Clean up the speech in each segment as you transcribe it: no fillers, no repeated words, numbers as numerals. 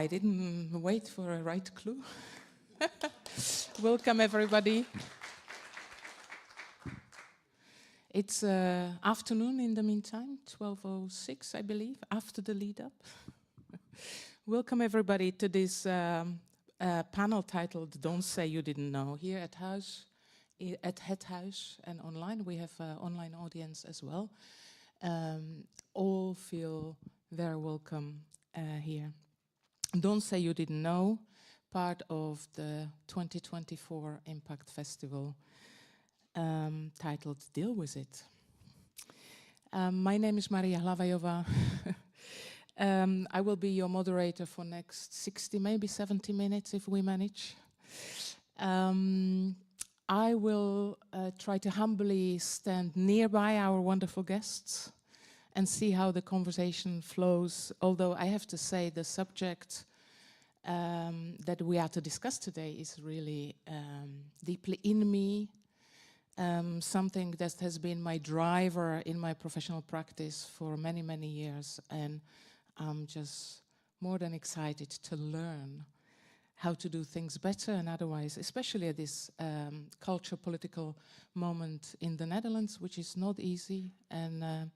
I didn't wait for a right clue. Welcome, everybody. It's afternoon in the meantime, 12:06, I believe, after the lead-up. Welcome, everybody, to this panel titled Don't Say You Didn't Know. Here at Het Huis and online, we have an online audience as well. All feel very welcome here. Don't Say You Didn't Know, part of the 2024 IMPAKT Festival, titled Deal With It. My name is Maria Hlavajová. I will be your moderator for next 60, maybe 70 minutes if we manage. I will try to humbly stand nearby our wonderful guests and see how the conversation flows, although I have to say the subject that we are to discuss today is really deeply in me, something that has been my driver in my professional practice for many, many years, and I'm just more than excited to learn how to do things better and otherwise, especially at this culture-political moment in the Netherlands, which is not easy, and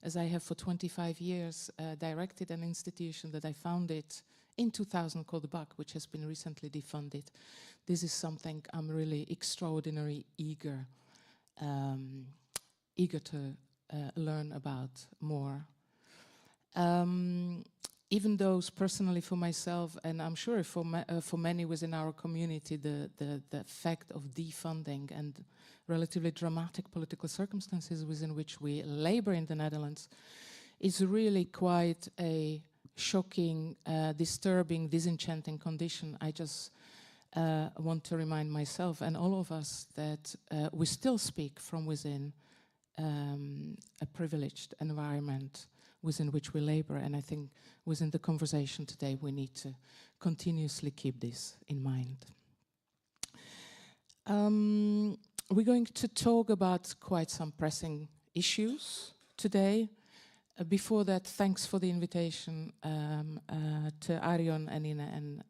as I have for 25 years directed an institution that I founded in 2000 called the BAC, which has been recently defunded. This is something I'm really extraordinarily eager to learn about more. Even though personally for myself, and I'm sure for many within our community, the fact of defunding and relatively dramatic political circumstances within which we labor in the Netherlands is really quite a shocking, disturbing, disenchanting condition. I just want to remind myself and all of us that we still speak from within a privileged environment within which we labor, and I think within the conversation today we need to continuously keep this in mind. We're going to talk about quite some pressing issues today. Before that, thanks for the invitation to Arion and Ina, and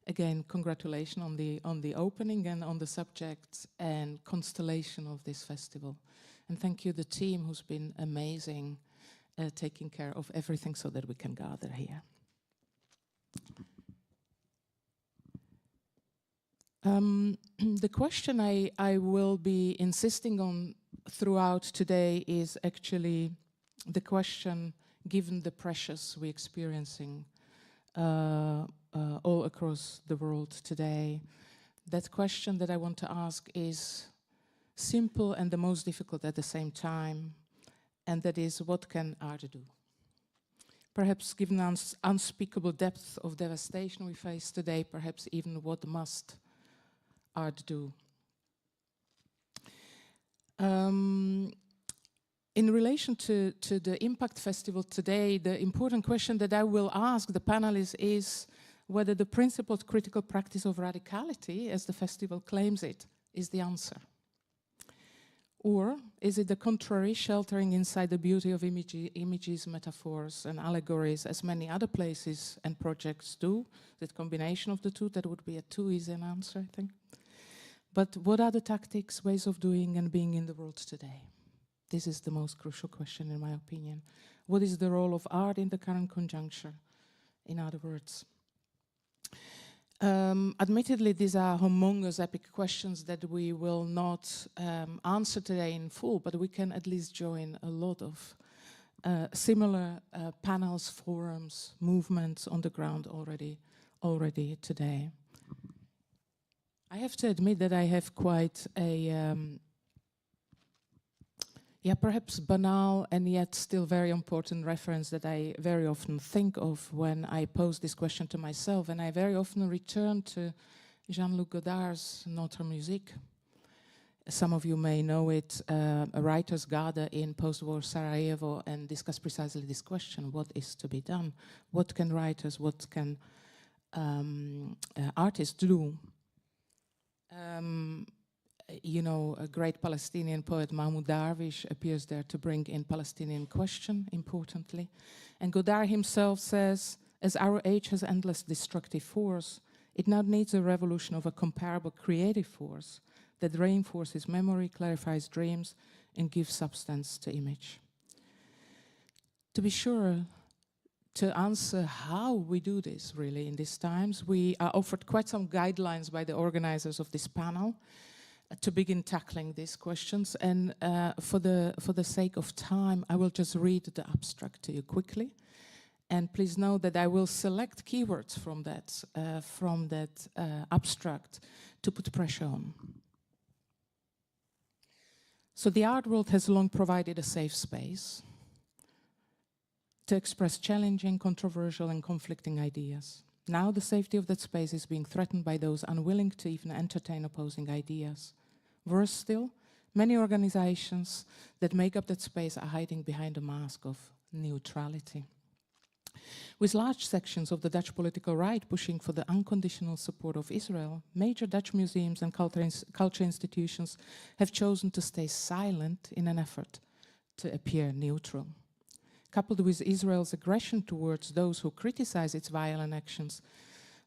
again, congratulations on the opening and on the subject and constellation of this festival. And thank you the team who's been amazing taking care of everything so that we can gather here. The question I will be insisting on throughout today is actually the question, given the pressures we're experiencing all across the world today, that question that I want to ask is simple and the most difficult at the same time, and that is, what can art do? Perhaps given the unspeakable depth of devastation we face today, perhaps even what must art do? In relation to the IMPAKT Festival today, the important question that I will ask the panelists is whether the principled critical practice of radicality, as the festival claims it, is the answer. Or is it the contrary, sheltering inside the beauty of images, metaphors and allegories, as many other places and projects do? That combination of the two, that would be a too easy an answer, I think. But what are the tactics, ways of doing and being in the world today? This is the most crucial question, in my opinion. What is the role of art in the current conjuncture? In other words, admittedly, these are humongous, epic questions that we will not answer today in full, but we can at least join a lot of similar panels, forums, movements on the ground already today. I have to admit that I have quite a perhaps banal and yet still very important reference that I very often think of when I pose this question to myself, and I very often return to Jean-Luc Godard's Notre Musique. Some of you may know it. Writers gather in post-war Sarajevo and discuss precisely this question: what is to be done? What can writers, what can artists do? You know, a great Palestinian poet, Mahmoud Darwish, appears there to bring in Palestinian question, importantly. And Godard himself says, As our age has endless destructive force, it now needs a revolution of a comparable creative force that reinforces memory, clarifies dreams, and gives substance to image. To be sure, to answer how we do this really in these times, we are offered quite some guidelines by the organizers of this panel to begin tackling these questions. And for the sake of time, I will just read the abstract to you quickly. And please know that I will select keywords from that abstract to put pressure on. So the art world has long provided a safe space to express challenging, controversial, and conflicting ideas. Now the safety of that space is being threatened by those unwilling to even entertain opposing ideas. Worse still, many organizations that make up that space are hiding behind a mask of neutrality. With large sections of the Dutch political right pushing for the unconditional support of Israel, major Dutch museums and culture institutions have chosen to stay silent in an effort to appear neutral. Coupled with Israel's aggression towards those who criticize its violent actions,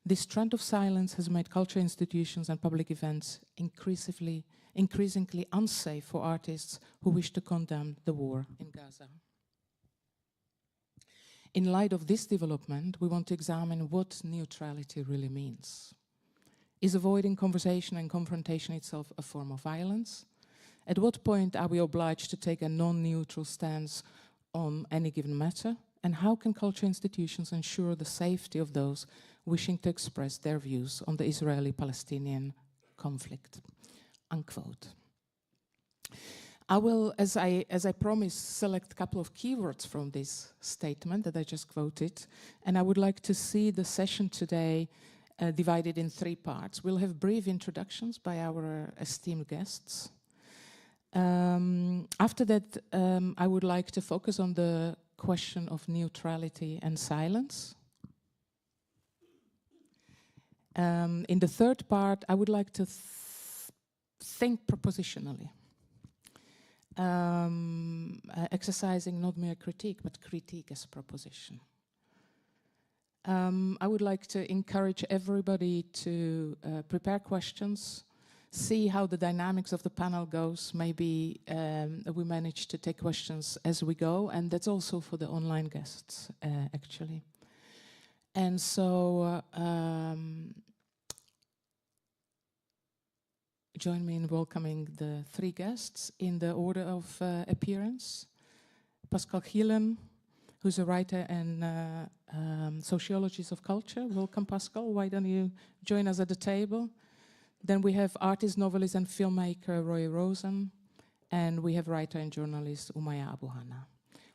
this trend of silence has made culture institutions and public events increasingly unsafe for artists who wish to condemn the war in Gaza. In light of this development, we want to examine what neutrality really means. Is avoiding conversation and confrontation itself a form of violence? At what point are we obliged to take a non-neutral stance on any given matter? And how can culture institutions ensure the safety of those wishing to express their views on the Israeli-Palestinian conflict? Unquote. I will, as I promised, select a couple of keywords from this statement that I just quoted, and I would like to see the session today divided in 3 parts. We'll have brief introductions by our esteemed guests. After that, I would like to focus on the question of neutrality and silence. In the 3rd part, I would like to think propositionally. Exercising not mere critique, but critique as proposition. I would like to encourage everybody to prepare questions, see how the dynamics of the panel goes. Maybe we manage to take questions as we go, and that's also for the online guests, actually. And so, join me in welcoming the 3 guests in the order of appearance. Pascal Gielen, who's a writer and sociologist of culture. Welcome, Pascal. Why don't you join us at the table? Then we have artist, novelist, and filmmaker Roy Rosen, and we have writer and journalist Umaya Abu Hana.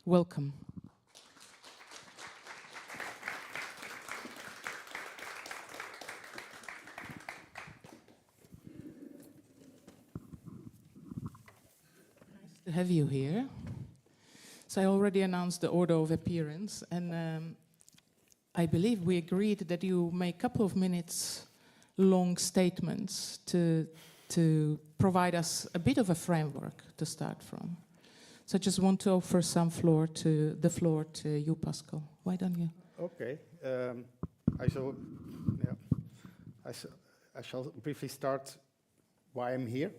Welcome. To have you here. So I already announced the order of appearance, and I believe we agreed that you make a couple of minutes long statements to provide us a bit of a framework to start from. So I just want to offer the floor to you, Pascal. Why don't you? Okay. I shall briefly start why I'm here,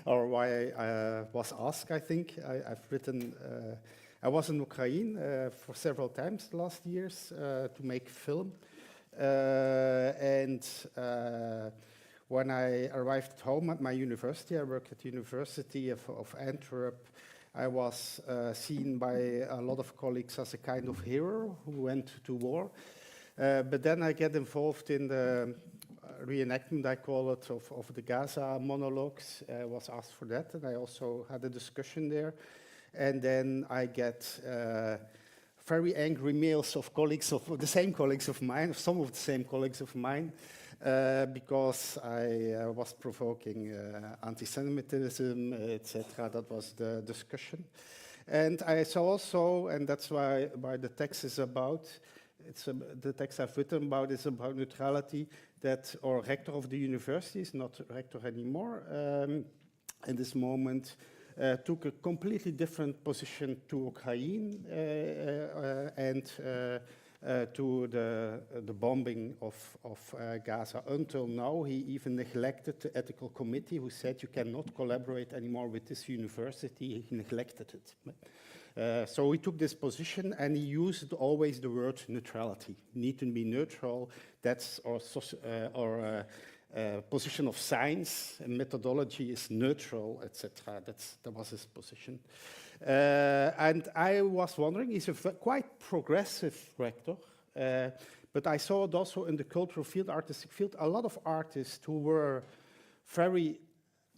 or why I was asked, I think. I've written, I was in Ukraine for several times the last years to make film. And when I arrived home at my university, I work at the University of Antwerp, I was seen by a lot of colleagues as a kind of hero who went to war. But then I get involved in the reenactment, I call it, of the Gaza monologues. I was asked for that, and I also had a discussion there. And then I get very angry mails of colleagues, of the same colleagues of mine, some of the same colleagues of mine, because I was provoking anti-Semitism, etc. That was the discussion. And I saw also, and that's why the text is about, the text I've written about is about neutrality, that our rector of the university is not rector anymore in this moment, took a completely different position to Ukraine and to the bombing of Gaza. Until now, he even neglected the ethical committee who said you cannot collaborate anymore with this university. He neglected it. So he took this position and he used always the word neutrality. Need to be neutral. That's our position of science and methodology is neutral, etc. That was his position. And I was wondering, he's a quite progressive rector, but I saw it also in the cultural field, artistic field, a lot of artists who were very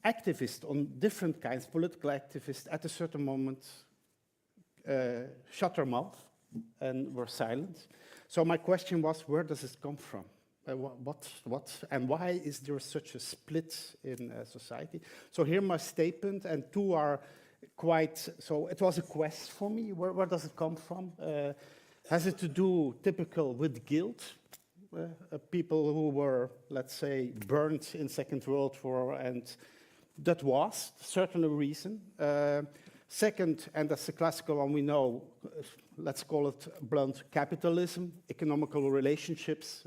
activist on different kinds, political activists, at a certain moment shut their mouth and were silent. So my question was, where does this come from? What and why is there such a split in society? So here my statement, and two are quite, so it was a quest for me. Where does it come from? Has it to do typical with guilt? People who were, let's say, burned in Second World War, and that was certainly a reason. Second, and that's the classical one we know, let's call it blunt capitalism, economical relationships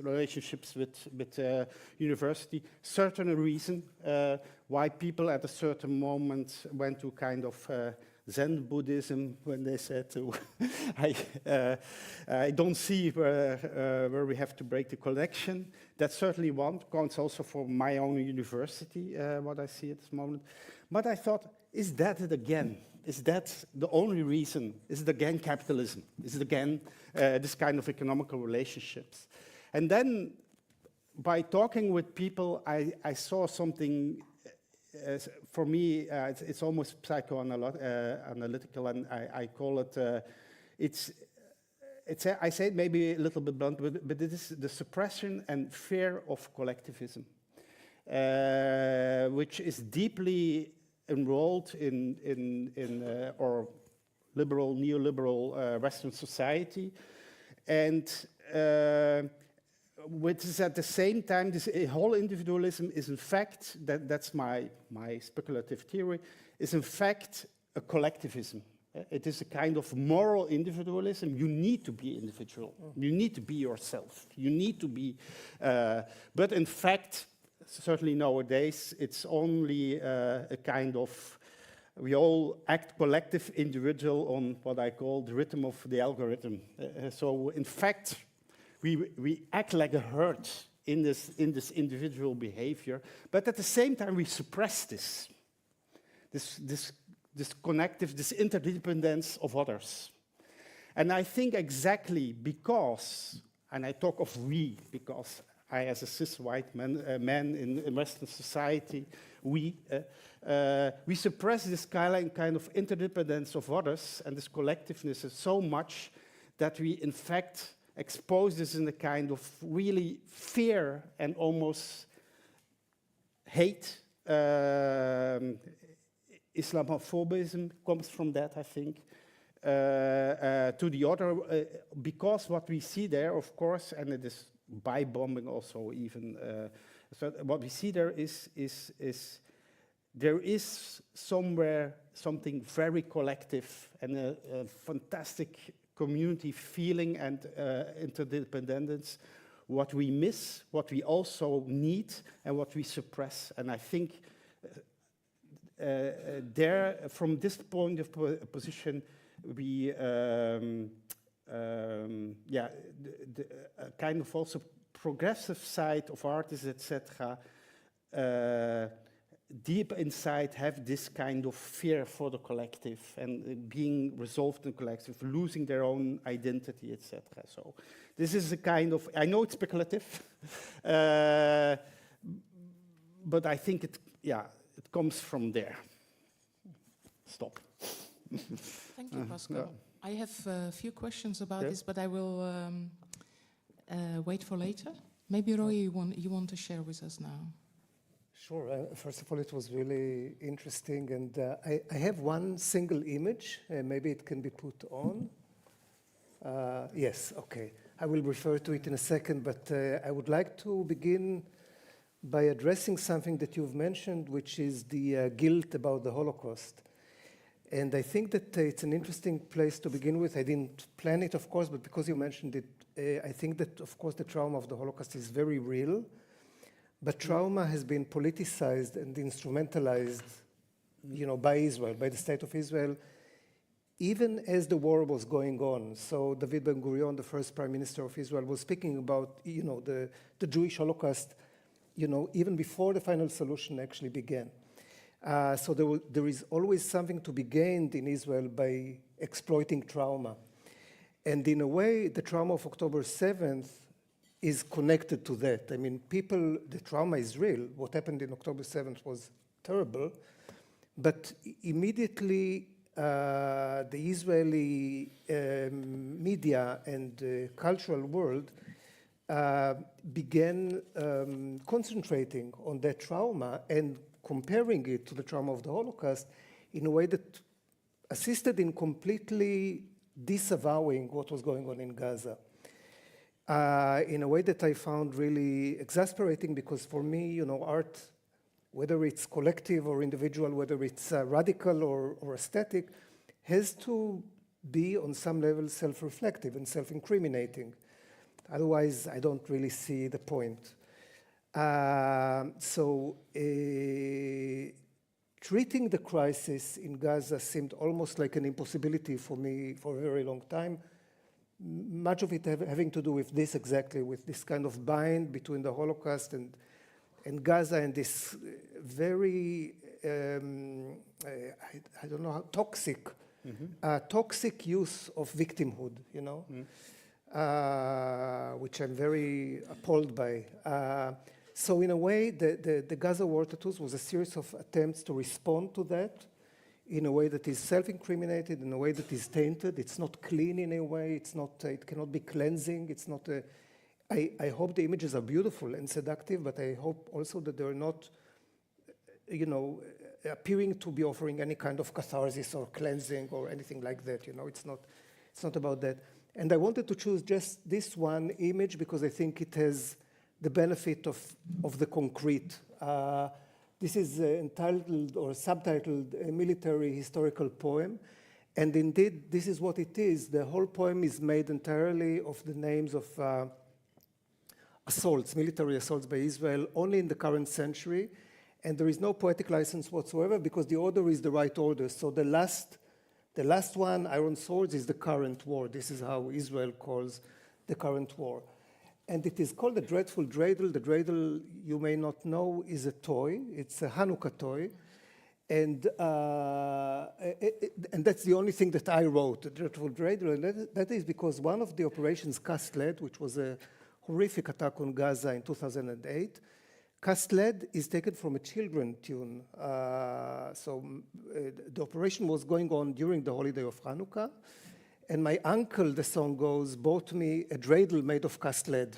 with university. Certainly a reason why people at a certain moment went to kind of Zen Buddhism when they said, I don't see where we have to break the connection. That's certainly one, counts also for my own university, what I see at this moment. But I thought, is that it again? Is that the only reason? Is it again capitalism? Is it again this kind of economical relationships? And then by talking with people, I saw something, for me, it's almost psychoanalytical, and I call it, I say it maybe a little bit blunt, but it is the suppression and fear of collectivism, which is deeply enrolled in our liberal, neoliberal Western society, and which is at the same time, this whole individualism is in fact, that's my speculative theory, is in fact a collectivism. It is a kind of moral individualism. You need to be individual. You need to be yourself. You need to be, but in fact, certainly nowadays, it's only a kind of, we all act collective individual on what I call the rhythm of the algorithm. So in fact, we act like a herd in this individual behavior, but at the same time we suppress this connective, this interdependence of others. And I think exactly because, and I talk of we, because I, as a cis white man in Western society, we suppress this kind of interdependence of others and this collectiveness is so much that we, in fact, expose this in a kind of really fear and almost hate. Islamophobism comes from that, I think, to the other, because what we see there, of course, and it is by bombing also even, so what we see there is there is somewhere something very collective and a fantastic community feeling and interdependence, what we miss, what we also need, and what we suppress. And I think there, from this point of position, we, yeah, the kind of also progressive side of artists, etc., deep inside have this kind of fear for the collective and being resolved in the collective, losing their own identity, etc. So this is a kind of, I know it's speculative, but I think it, yeah, it comes from there. Stop. Thank you, Pascal. I have a few questions about this, but I will wait for later. Maybe Roy, you want to share with us now? Sure. First of all, it was really interesting, and I have one single image. Maybe it can be put on. Yes, okay. I will refer to it in a second, but I would like to begin by addressing something that you've mentioned, which is the guilt about the Holocaust. And I think that it's an interesting place to begin with. I didn't plan it, of course, but because you mentioned it I think that, of course, the trauma of the Holocaust is very real, but trauma has been politicized and instrumentalized, by Israel, by the state of Israel, even as the war was going on. So David Ben-Gurion, the first prime minister of Israel, was speaking about, the Jewish Holocaust, even before the final solution actually began. So there is always something to be gained in Israel by exploiting trauma. And in a way, the trauma of October 7th is connected to that. I mean, the trauma is real. What happened in October 7th was terrible. But immediately, the Israeli media and cultural world began concentrating on that trauma and comparing it to the trauma of the Holocaust in a way that assisted in completely disavowing what was going on in Gaza. In a way that I found really exasperating, because for me, art, whether it's collective or individual, whether it's radical or aesthetic, has to be on some level self-reflective and self-incriminating. Otherwise, I don't really see the point. Treating the crisis in Gaza seemed almost like an impossibility for me for a very long time. Much of it having to do with this exactly, with this kind of bind between the Holocaust and Gaza, and this very, I don't know how, toxic use of victimhood, which I'm very appalled by. So in a way, the Gaza War Tattoos was a series of attempts to respond to that in a way that is self-incriminated, in a way that is tainted. It's not clean in a way. It cannot be cleansing. It's not I hope the images are beautiful and seductive, but I hope also that they're not, appearing to be offering any kind of catharsis or cleansing or anything like that. It's not about that. And I wanted to choose just this one image because I think it has the benefit of the concrete. This is entitled or subtitled a military historical poem. And indeed, this is what it is. The whole poem is made entirely of the names of assaults, military assaults by Israel, only in the current century. And there is no poetic license whatsoever because the order is the right order. So the last one, Iron Swords, is the current war. This is how Israel calls the current war. And it is called the Dreadful Dreidel. The dreidel, you may not know, is a toy. It's a Hanukkah toy. And that's the only thing that I wrote, the Dreadful Dreidel. And that is because one of the operations, Cast Lead, which was a horrific attack on Gaza in 2008, Cast Lead is taken from a children's tune. The operation was going on during the holiday of Hanukkah. And my uncle, the song goes, bought me a dreidel made of cast lead.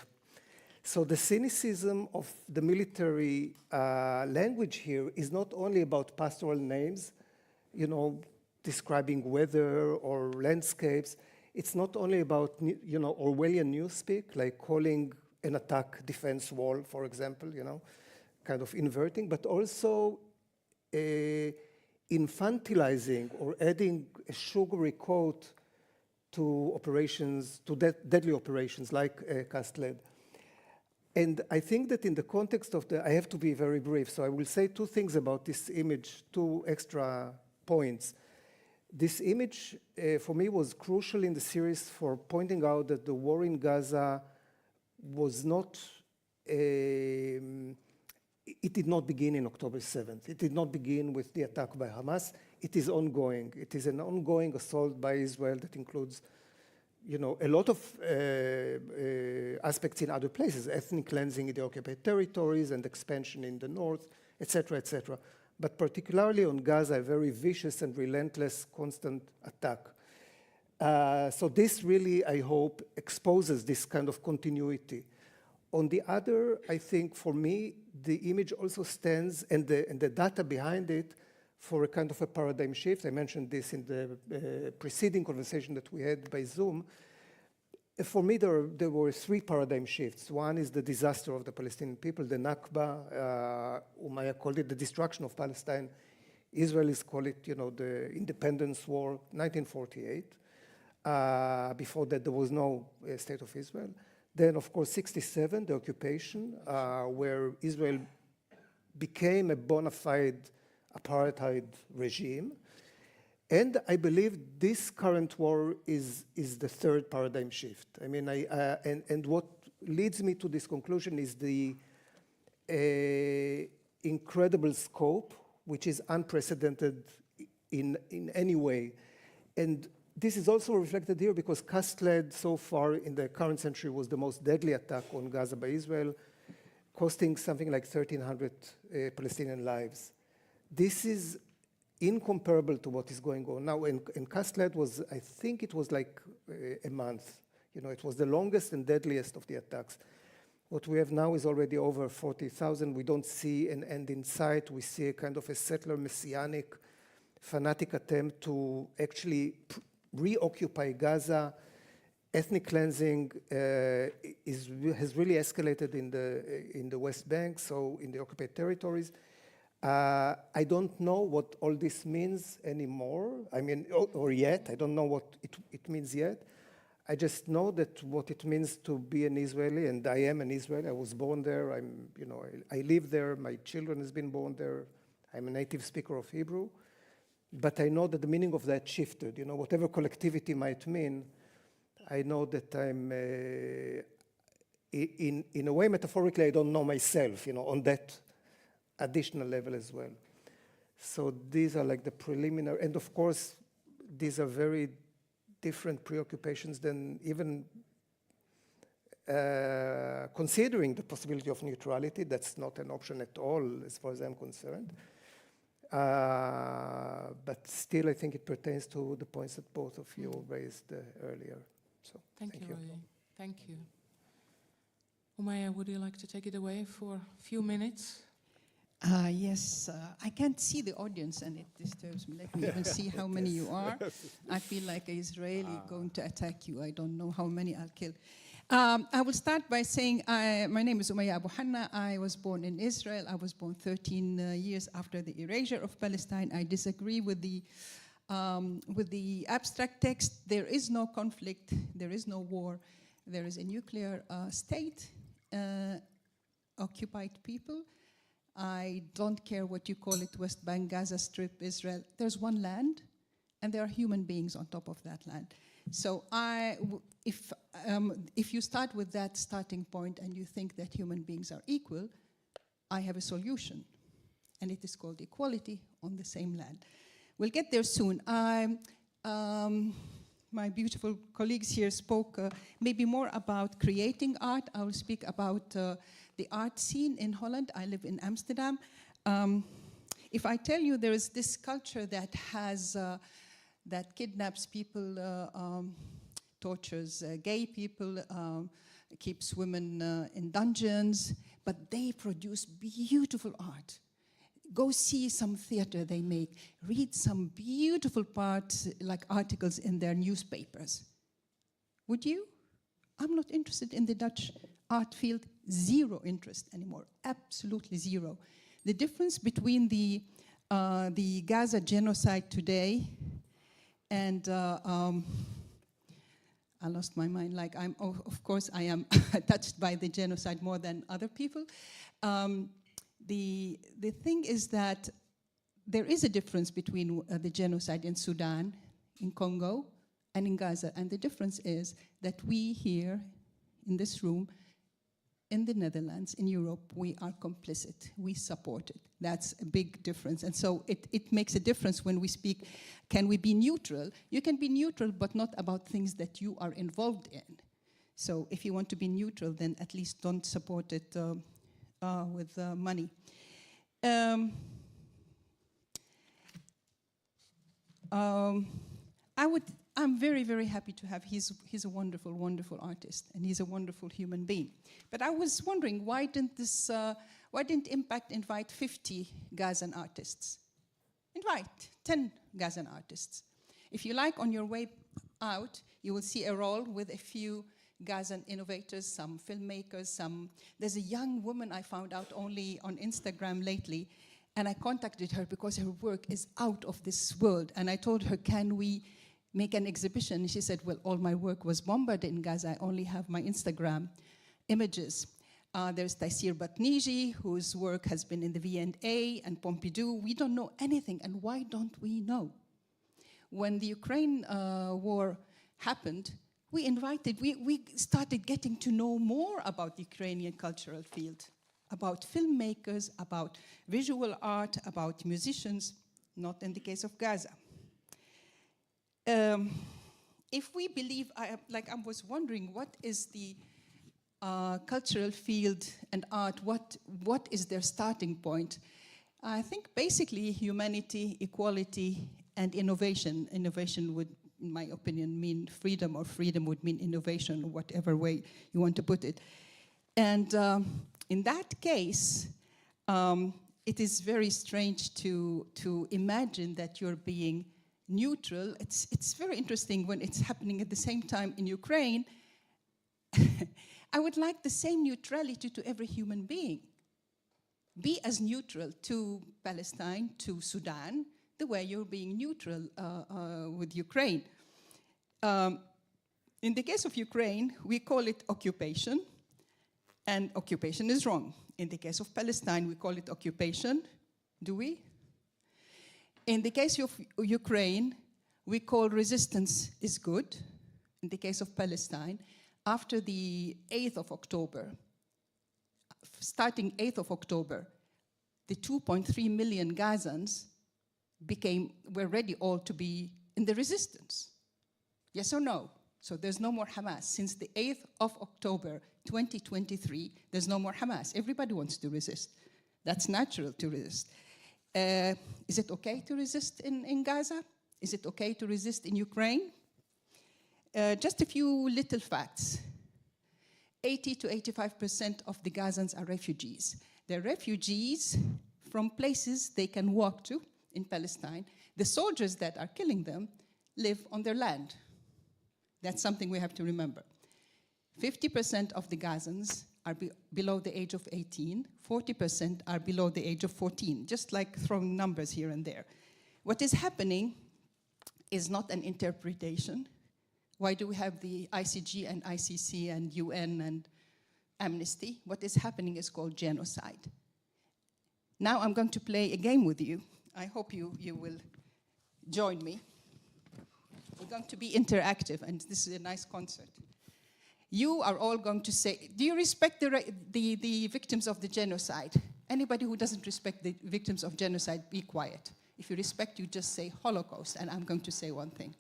So the cynicism of the military language here is not only about pastoral names, describing weather or landscapes. It's not only about, Orwellian newspeak, like calling an attack defense wall, for example, kind of inverting, but also infantilizing or adding a sugary coat to operations, to deadly operations like Cast Lead. And I think that in the context of I have to be very brief, so I will say two things about this image, two extra points. This image, for me, was crucial in the series for pointing out that the war in Gaza was not, it did not begin in October 7th. It did not begin with the attack by Hamas. It is ongoing. It is an ongoing assault by Israel that includes, a lot of aspects in other places, ethnic cleansing in the occupied territories and expansion in the north, etc., etc. But particularly on Gaza, a very vicious and relentless constant attack. So this really, I hope, exposes this kind of continuity. On the other, I think for me, the image also stands, and the data behind it, for a kind of a paradigm shift. I mentioned this in the preceding conversation that we had by Zoom. For me, there were three paradigm shifts. One is the disaster of the Palestinian people, the Nakba, Umayya called it the destruction of Palestine. Israelis call it, the independence war, 1948. Before that, there was no state of Israel. Then, of course, 67, the occupation, where Israel became a bona fide apartheid regime. And I believe this current war is the third paradigm shift. I mean, and what leads me to this conclusion is the incredible scope, which is unprecedented in any way. And this is also reflected here because Cast-led so far in the current century was the most deadly attack on Gaza by Israel, costing something like 1,300 Palestinian lives. This is incomparable to what is going on now. And Cast-led was, I think it was like a month. You know, it was the longest and deadliest of the attacks. What we have now is already over 40,000. We don't see an end in sight. We see a kind of a settler messianic, fanatic attempt to actually reoccupy Gaza. Ethnic cleansing has really escalated in the West Bank, so in the occupied territories. I don't know what all this means anymore. I mean, or yet. I don't know what it means yet. I just know that what it means to be an Israeli, and I am an Israeli. I was born there. I live there. My children has been born there. I'm a native speaker of Hebrew. But I know that the meaning of that shifted. You know, whatever collectivity might mean, I know that I'm, in a way, metaphorically, I don't know myself, you know, on that additional level as well. So these are like the preliminary, and of course, these are very different preoccupations than even considering the possibility of neutrality. That's not an option at all, as far as I'm concerned. But still, I think it pertains to the points that both of you raised earlier. So thank you. Thank you. Umayya, would you like to take it away for a few minutes? Yes, I can't see the audience and it disturbs me. Let me even see how many you are. I feel like an Israeli going to attack you. I don't know how many I'll kill. I will start by saying my name is Umayya Abu Hanna. I was born in Israel. I was born 13 years after the erasure of Palestine. I disagree with the abstract text. There is no conflict. There is no war. There is a nuclear state, occupied people. I don't care what you call it, West Bank, Gaza Strip, Israel. There's one land, and there are human beings on top of that land. So if you start with that starting point and you think that human beings are equal, I have a solution, and it is called equality on the same land. We'll get there soon. My beautiful colleagues here spoke maybe more about creating art. I will speak about the art scene in Holland. I live in Amsterdam. If I tell you there is this culture that has that kidnaps people, tortures gay people, keeps women in dungeons, but they produce beautiful art. Go see some theater they make. Read some beautiful parts, like articles in their newspapers. Would you? I'm not interested in the Dutch art field. Zero interest anymore. Absolutely zero. The difference between the Gaza genocide today and I lost my mind. Like of course, I am touched by the genocide more than other people. The thing is that there is a difference between the genocide in Sudan, in Congo, and in Gaza. And the difference is that we here in this room, in the Netherlands, in Europe, we are complicit. We support it. That's a big difference. And so it makes a difference when we speak, can we be neutral? You can be neutral, but not about things that you are involved in. So if you want to be neutral, then at least don't support it with money. I'm very, very happy to have, he's a wonderful, wonderful artist, and he's a wonderful human being. But I was wondering, why didn't IMPAKT invite 50 Gazan artists? Invite 10 Gazan artists. If you like, on your way out, you will see a roll with a few Gazan innovators, some filmmakers, there's a young woman I found out only on Instagram lately, and I contacted her because her work is out of this world. And I told her, can we make an exhibition. She said, well, all my work was bombarded in Gaza. I only have my Instagram images. There's Taysir Batniji, whose work has been in the V&A and Pompidou. We don't know anything, and why don't we know? When the Ukraine war happened, we started getting to know more about the Ukrainian cultural field, about filmmakers, about visual art, about musicians, not in the case of Gaza. If we believe, I was wondering, what is the cultural field and art, what is their starting point? I think basically humanity, equality, and innovation. Innovation would, in my opinion, mean freedom, or freedom would mean innovation, whatever way you want to put it. And in that case, it is very strange to imagine that you're being neutral. It's very interesting when it's happening at the same time in Ukraine. I would like the same neutrality to every human being. Be as neutral to Palestine, to Sudan, the way you're being neutral with Ukraine. In the case of Ukraine, we call it occupation, and occupation is wrong. In the case of Palestine, we call it occupation. Do we? In the case of Ukraine, we call resistance is good. In the case of Palestine, after the 8th of October, starting 8th of October, the 2.3 million Gazans were ready all to be in the resistance. Yes or no? So there's no more Hamas. Since the 8th of October, 2023, there's no more Hamas. Everybody wants to resist. That's natural to resist. Is it okay to resist in Gaza? Is it okay to resist in Ukraine? Just a few little facts. 80 to 85% of the Gazans are refugees. They're refugees from places they can walk to in Palestine. The soldiers that are killing them live on their land. That's something we have to remember. 50% of the Gazans are below the age of 18, 40% are below the age of 14, just like throwing numbers here and there. What is happening is not an interpretation. Why do we have the ICG and ICC and UN and Amnesty? What is happening is called genocide. Now I'm going to play a game with you. I hope you will join me. We're going to be interactive, and this is a nice concert. You are all going to say, do you respect the victims of the genocide? Anybody who doesn't respect the victims of genocide, be quiet. If you respect, you just say Holocaust, and I'm going to say one thing.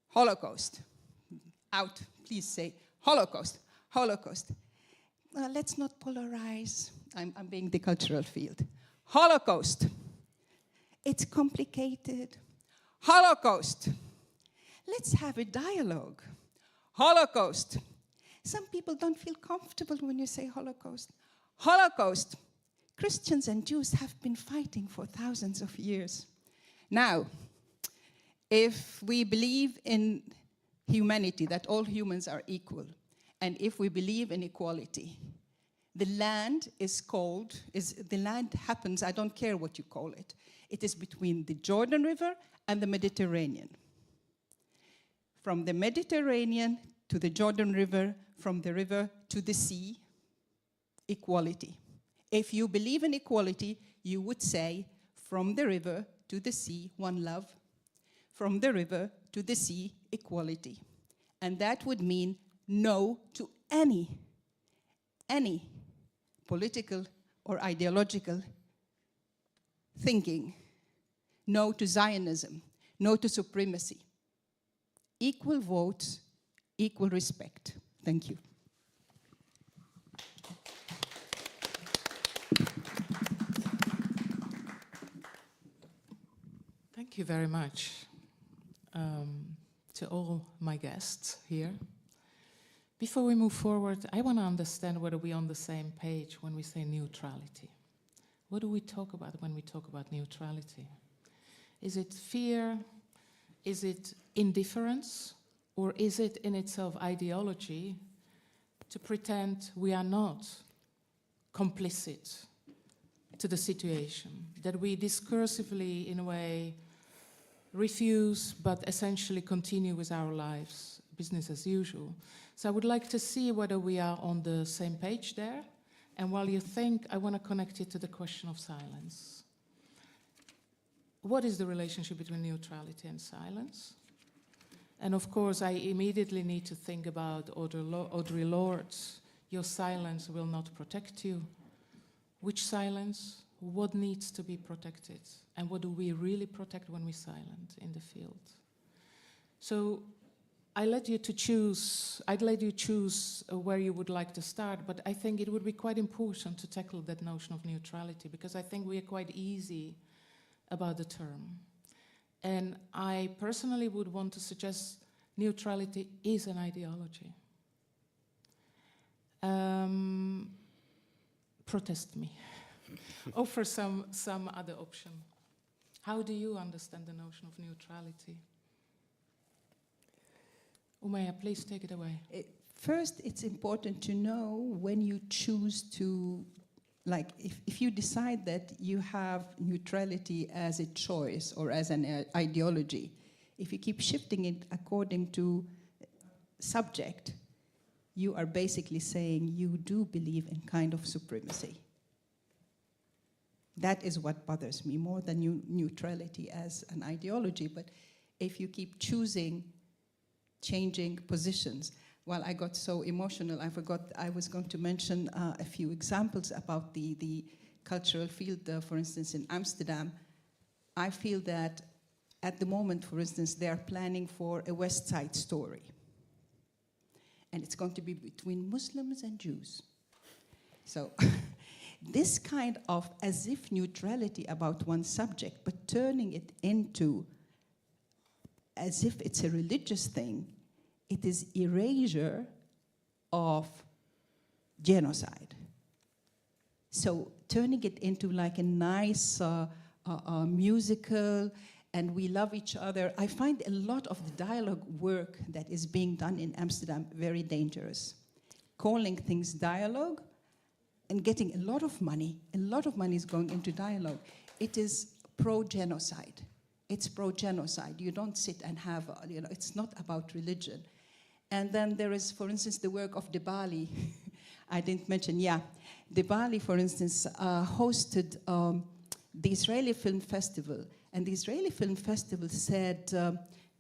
Holocaust. Out, please say Holocaust. Holocaust. Let's not polarize. I'm being the cultural field. Holocaust. It's complicated. Holocaust. Let's have a dialogue. Holocaust. Some people don't feel comfortable when you say Holocaust. Holocaust. Christians and Jews have been fighting for thousands of years. Now, if we believe in humanity, that all humans are equal, and if we believe in equality, the land the land happens, I don't care what you call it. It is between the Jordan River and the Mediterranean. From the Mediterranean to the Jordan River, from the river to the sea, equality. If you believe in equality, you would say, from the river to the sea, one love. From the river to the sea, equality. And that would mean no to any political or ideological thinking. No to Zionism. No to supremacy. Equal votes, equal respect. Thank you. Thank you very much to all my guests here. Before we move forward, I want to understand whether we're on the same page when we say neutrality. What do we talk about when we talk about neutrality? Is it fear? Is it indifference? Or is it in itself ideology to pretend we are not complicit to the situation? That we discursively, in a way, refuse, but essentially continue with our lives, business as usual. So I would like to see whether we are on the same page there. And while you think, I want to connect it to the question of silence. What is the relationship between neutrality and silence? And of course, I immediately need to think about Audre Lorde's, your silence will not protect you. Which silence? What needs to be protected? And what do we really protect when we're silent in the field? So I'd let you choose where you would like to start, but I think it would be quite important to tackle that notion of neutrality, because I think we are quite easy about the term. And I personally would want to suggest neutrality is an ideology. Protest me. Offer some other option. How do you understand the notion of neutrality? Umayya, please take it away. First, it's important to know when you choose to, like, if you decide that you have neutrality as a choice or as an ideology, if you keep shifting it according to subject, you are basically saying you do believe in kind of supremacy. That is what bothers me more than neutrality as an ideology. But if you keep changing positions. Well, I got so emotional, I forgot I was going to mention a few examples about the cultural field. For instance, in Amsterdam, I feel that at the moment, for instance, they are planning for a West Side Story. And it's going to be between Muslims and Jews. So this kind of as if neutrality about one subject, but turning it into as if it's a religious thing, it is erasure of genocide. So turning it into like a nice musical, and we love each other. I find a lot of the dialogue work that is being done in Amsterdam very dangerous. Calling things dialogue and getting a lot of money is going into dialogue. It is pro-genocide. It's pro-genocide. You don't sit and have, it's not about religion. And then there is, for instance, the work of Debali. I didn't mention, Debali, for instance, hosted the Israeli Film Festival. And the Israeli Film Festival said,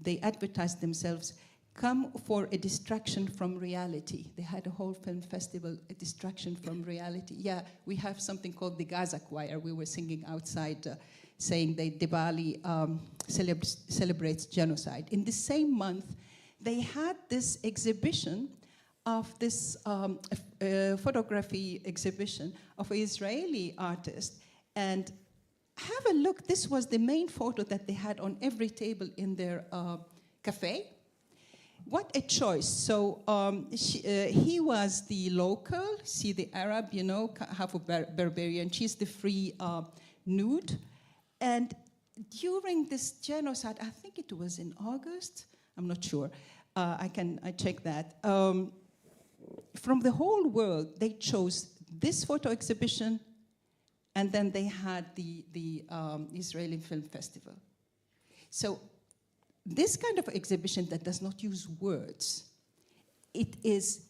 they advertised themselves, come for a distraction from reality. They had a whole film festival, a distraction from reality. Yeah, we have something called the Gaza Choir. We were singing outside, saying that Debali celebrates genocide. In the same month, they had this exhibition of this photography exhibition of an Israeli artist. And have a look, this was the main photo that they had on every table in their cafe. What a choice. So he was the local, see the Arab, half of barbarian. She's the free nude. And during this genocide, I think it was in August, I'm not sure, I check that. From the whole world, they chose this photo exhibition, and then they had the Israeli Film Festival. So this kind of exhibition that does not use words, it is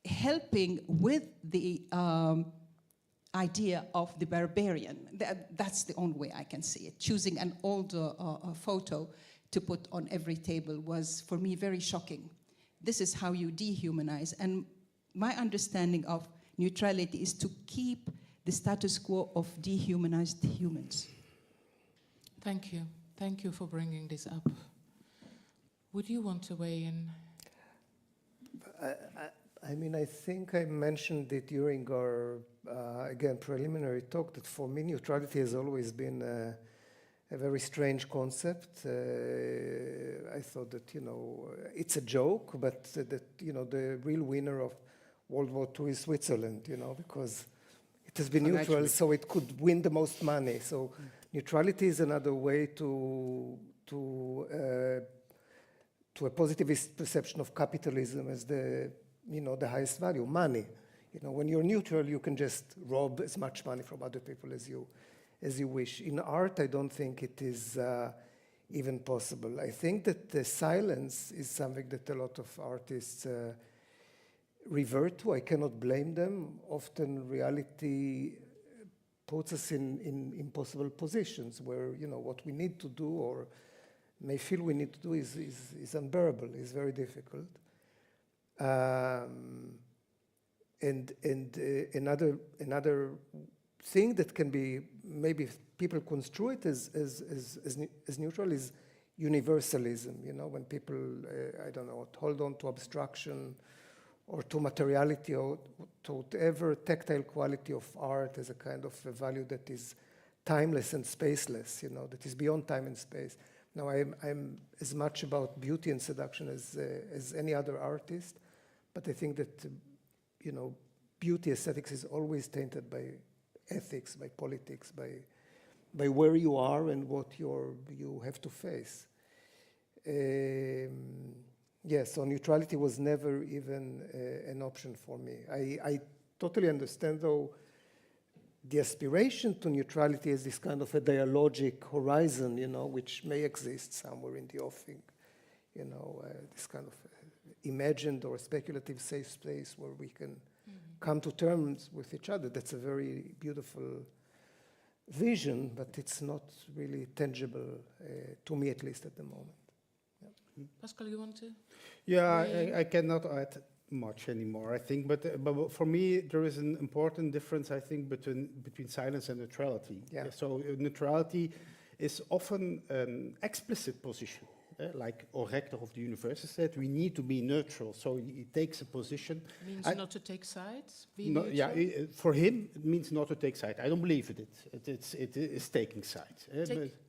helping with the idea of the barbarian. That's the only way I can see it. Choosing an old photo to put on every table was, for me, very shocking. This is how you dehumanize. And my understanding of neutrality is to keep the status quo of dehumanized humans. Thank you. Thank you for bringing this up. Would you want to weigh in? I mean, I think I mentioned it during our, again, preliminary talk, that for me, neutrality has always been a very strange concept. I thought that, it's a joke, but that, the real winner of World War II is Switzerland, because it has been neutral, so it could win the most money. So neutrality is another way to a positivist perception of capitalism as the highest value, money. When you're neutral, you can just rob as much money from other people as as you wish. In art, I don't think it is even possible. I think that the silence is something that a lot of artists revert to. I cannot blame them. Often reality puts us in impossible positions where, you know, what we need to do or may feel we need to do is unbearable, is very difficult. And another thing that can be, maybe people construe it as neutral is universalism. You know, when people, I don't know, hold on to abstraction or to materiality or to whatever tactile quality of art as a kind of a value that is timeless and spaceless, you know, that is beyond time and space. Now, I'm as much about beauty and seduction as any other artist, but I think that, you know, beauty aesthetics is always tainted by ethics, by politics, by where you are and what you have to face. Yes, so neutrality was never even an option for me. I totally understand, though, the aspiration to neutrality is this kind of a dialogic horizon, you know, which may exist somewhere in the offing, you know, this kind of imagined or speculative safe space where we can come to terms with each other. That's a very beautiful vision, but it's not really tangible, to me at least at the moment. Yeah. Pascal, you want to? Yeah, I cannot add much anymore, I think, but for me there is an important difference, I think, between silence and neutrality. Yeah. So neutrality is often an explicit position. Like our rector of the university said, we need to be neutral. So he takes a position. Means not to take sides? No, yeah, for him, it means not to take side. I don't believe it. It is taking sides.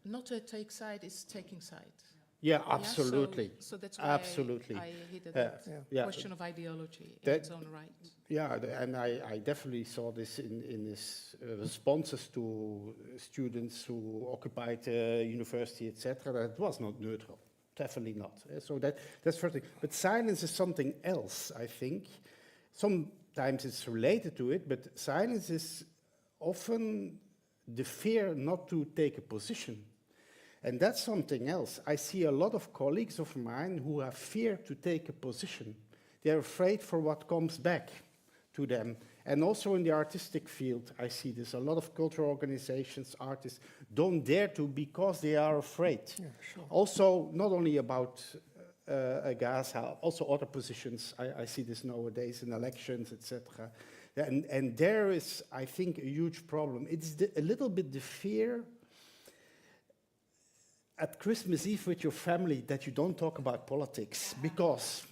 Not to take side is taking sides. Yeah, absolutely. Yeah, so that's why absolutely. I hit that question of ideology in its own right. Yeah, and I definitely saw this in his responses to students who occupied the university, etc. That it was not neutral. Definitely not. So that's first thing. But silence is something else, I think. Sometimes it's related to it, but silence is often the fear not to take a position. And that's something else. I see a lot of colleagues of mine who have fear to take a position. They're afraid for what comes back to them. And also in the artistic field, I see this. A lot of cultural organizations, artists, don't dare to because they are afraid. Yeah, sure. Also, not only about Gaza, also other positions. I see this nowadays in elections, etc. And there is, I think, a huge problem. It's a little bit the fear at Christmas Eve with your family that you don't talk about politics because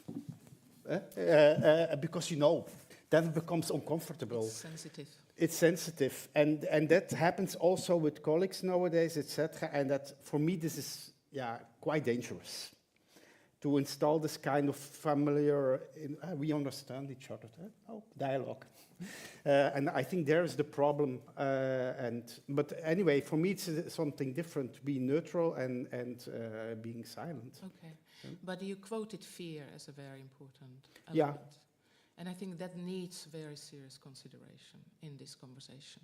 you know, then it becomes uncomfortable. It's sensitive. It's sensitive, and that happens also with colleagues nowadays, etc. And that, for me, this is quite dangerous to install this kind of familiar. We understand each other. Dialogue, and I think there is the problem. But anyway, for me, it's something different: being neutral and being silent. Okay, but you quoted fear as a very important element. Yeah. And I think that needs very serious consideration in this conversation.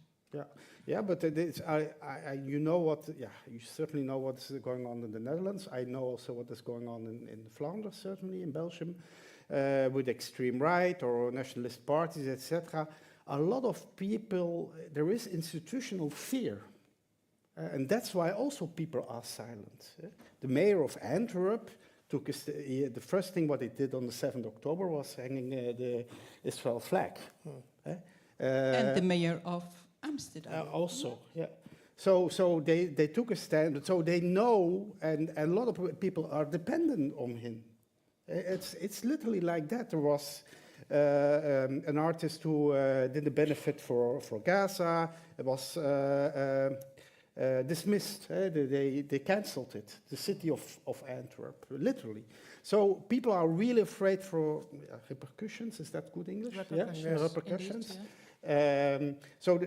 Yeah, but you know what? Yeah, you certainly know what's going on in the Netherlands. I know also what is going on in Flanders, certainly in Belgium, with extreme right or nationalist parties, etc. A lot of people, there is institutional fear, and that's why also people are silent. The mayor of Antwerp took the first thing what he did on the 7th October was hanging the Israel flag. And the mayor of Amsterdam. Also, yeah. So they took a stand. So they know, and a lot of people are dependent on him. It's literally like that. There was an artist who did a benefit for Gaza. It was dismissed. They cancelled it. The city of Antwerp, literally. So people are really afraid for repercussions. Is that good English? Repercussions. Yeah, repercussions. Indeed, yeah. So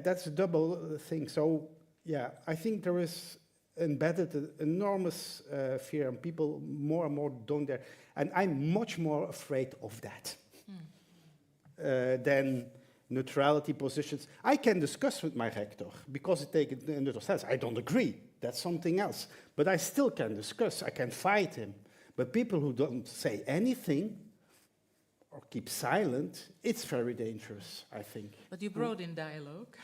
that's a double thing. So yeah, I think there is embedded an enormous fear, and people more and more don't dare. And I'm much more afraid of that than neutrality positions. I can discuss with my rector because it takes a neutral stance. I don't agree. That's something else. But I still can discuss. I can fight him. But people who don't say anything or keep silent, it's very dangerous, I think. But you brought in dialogue.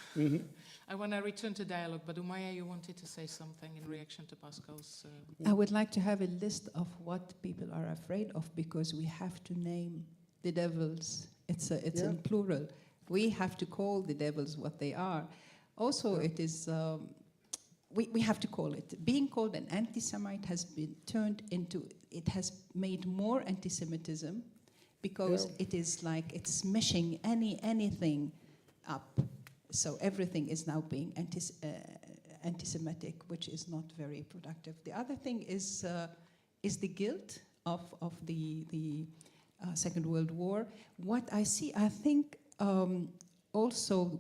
I want to return to dialogue, but Umaya, you wanted to say something in reaction to Pascal's... I would like to have a list of what people are afraid of, because we have to name the devils. It's in plural. We have to call the devils what they are. Also, it is... we have to call it. Being called an anti-Semite has been turned into... It has made more anti-Semitism, because it is like it's smashing anything up. So everything is now being anti-Semitic, which is not very productive. The other thing is the guilt of the Second World War. What I see, I think also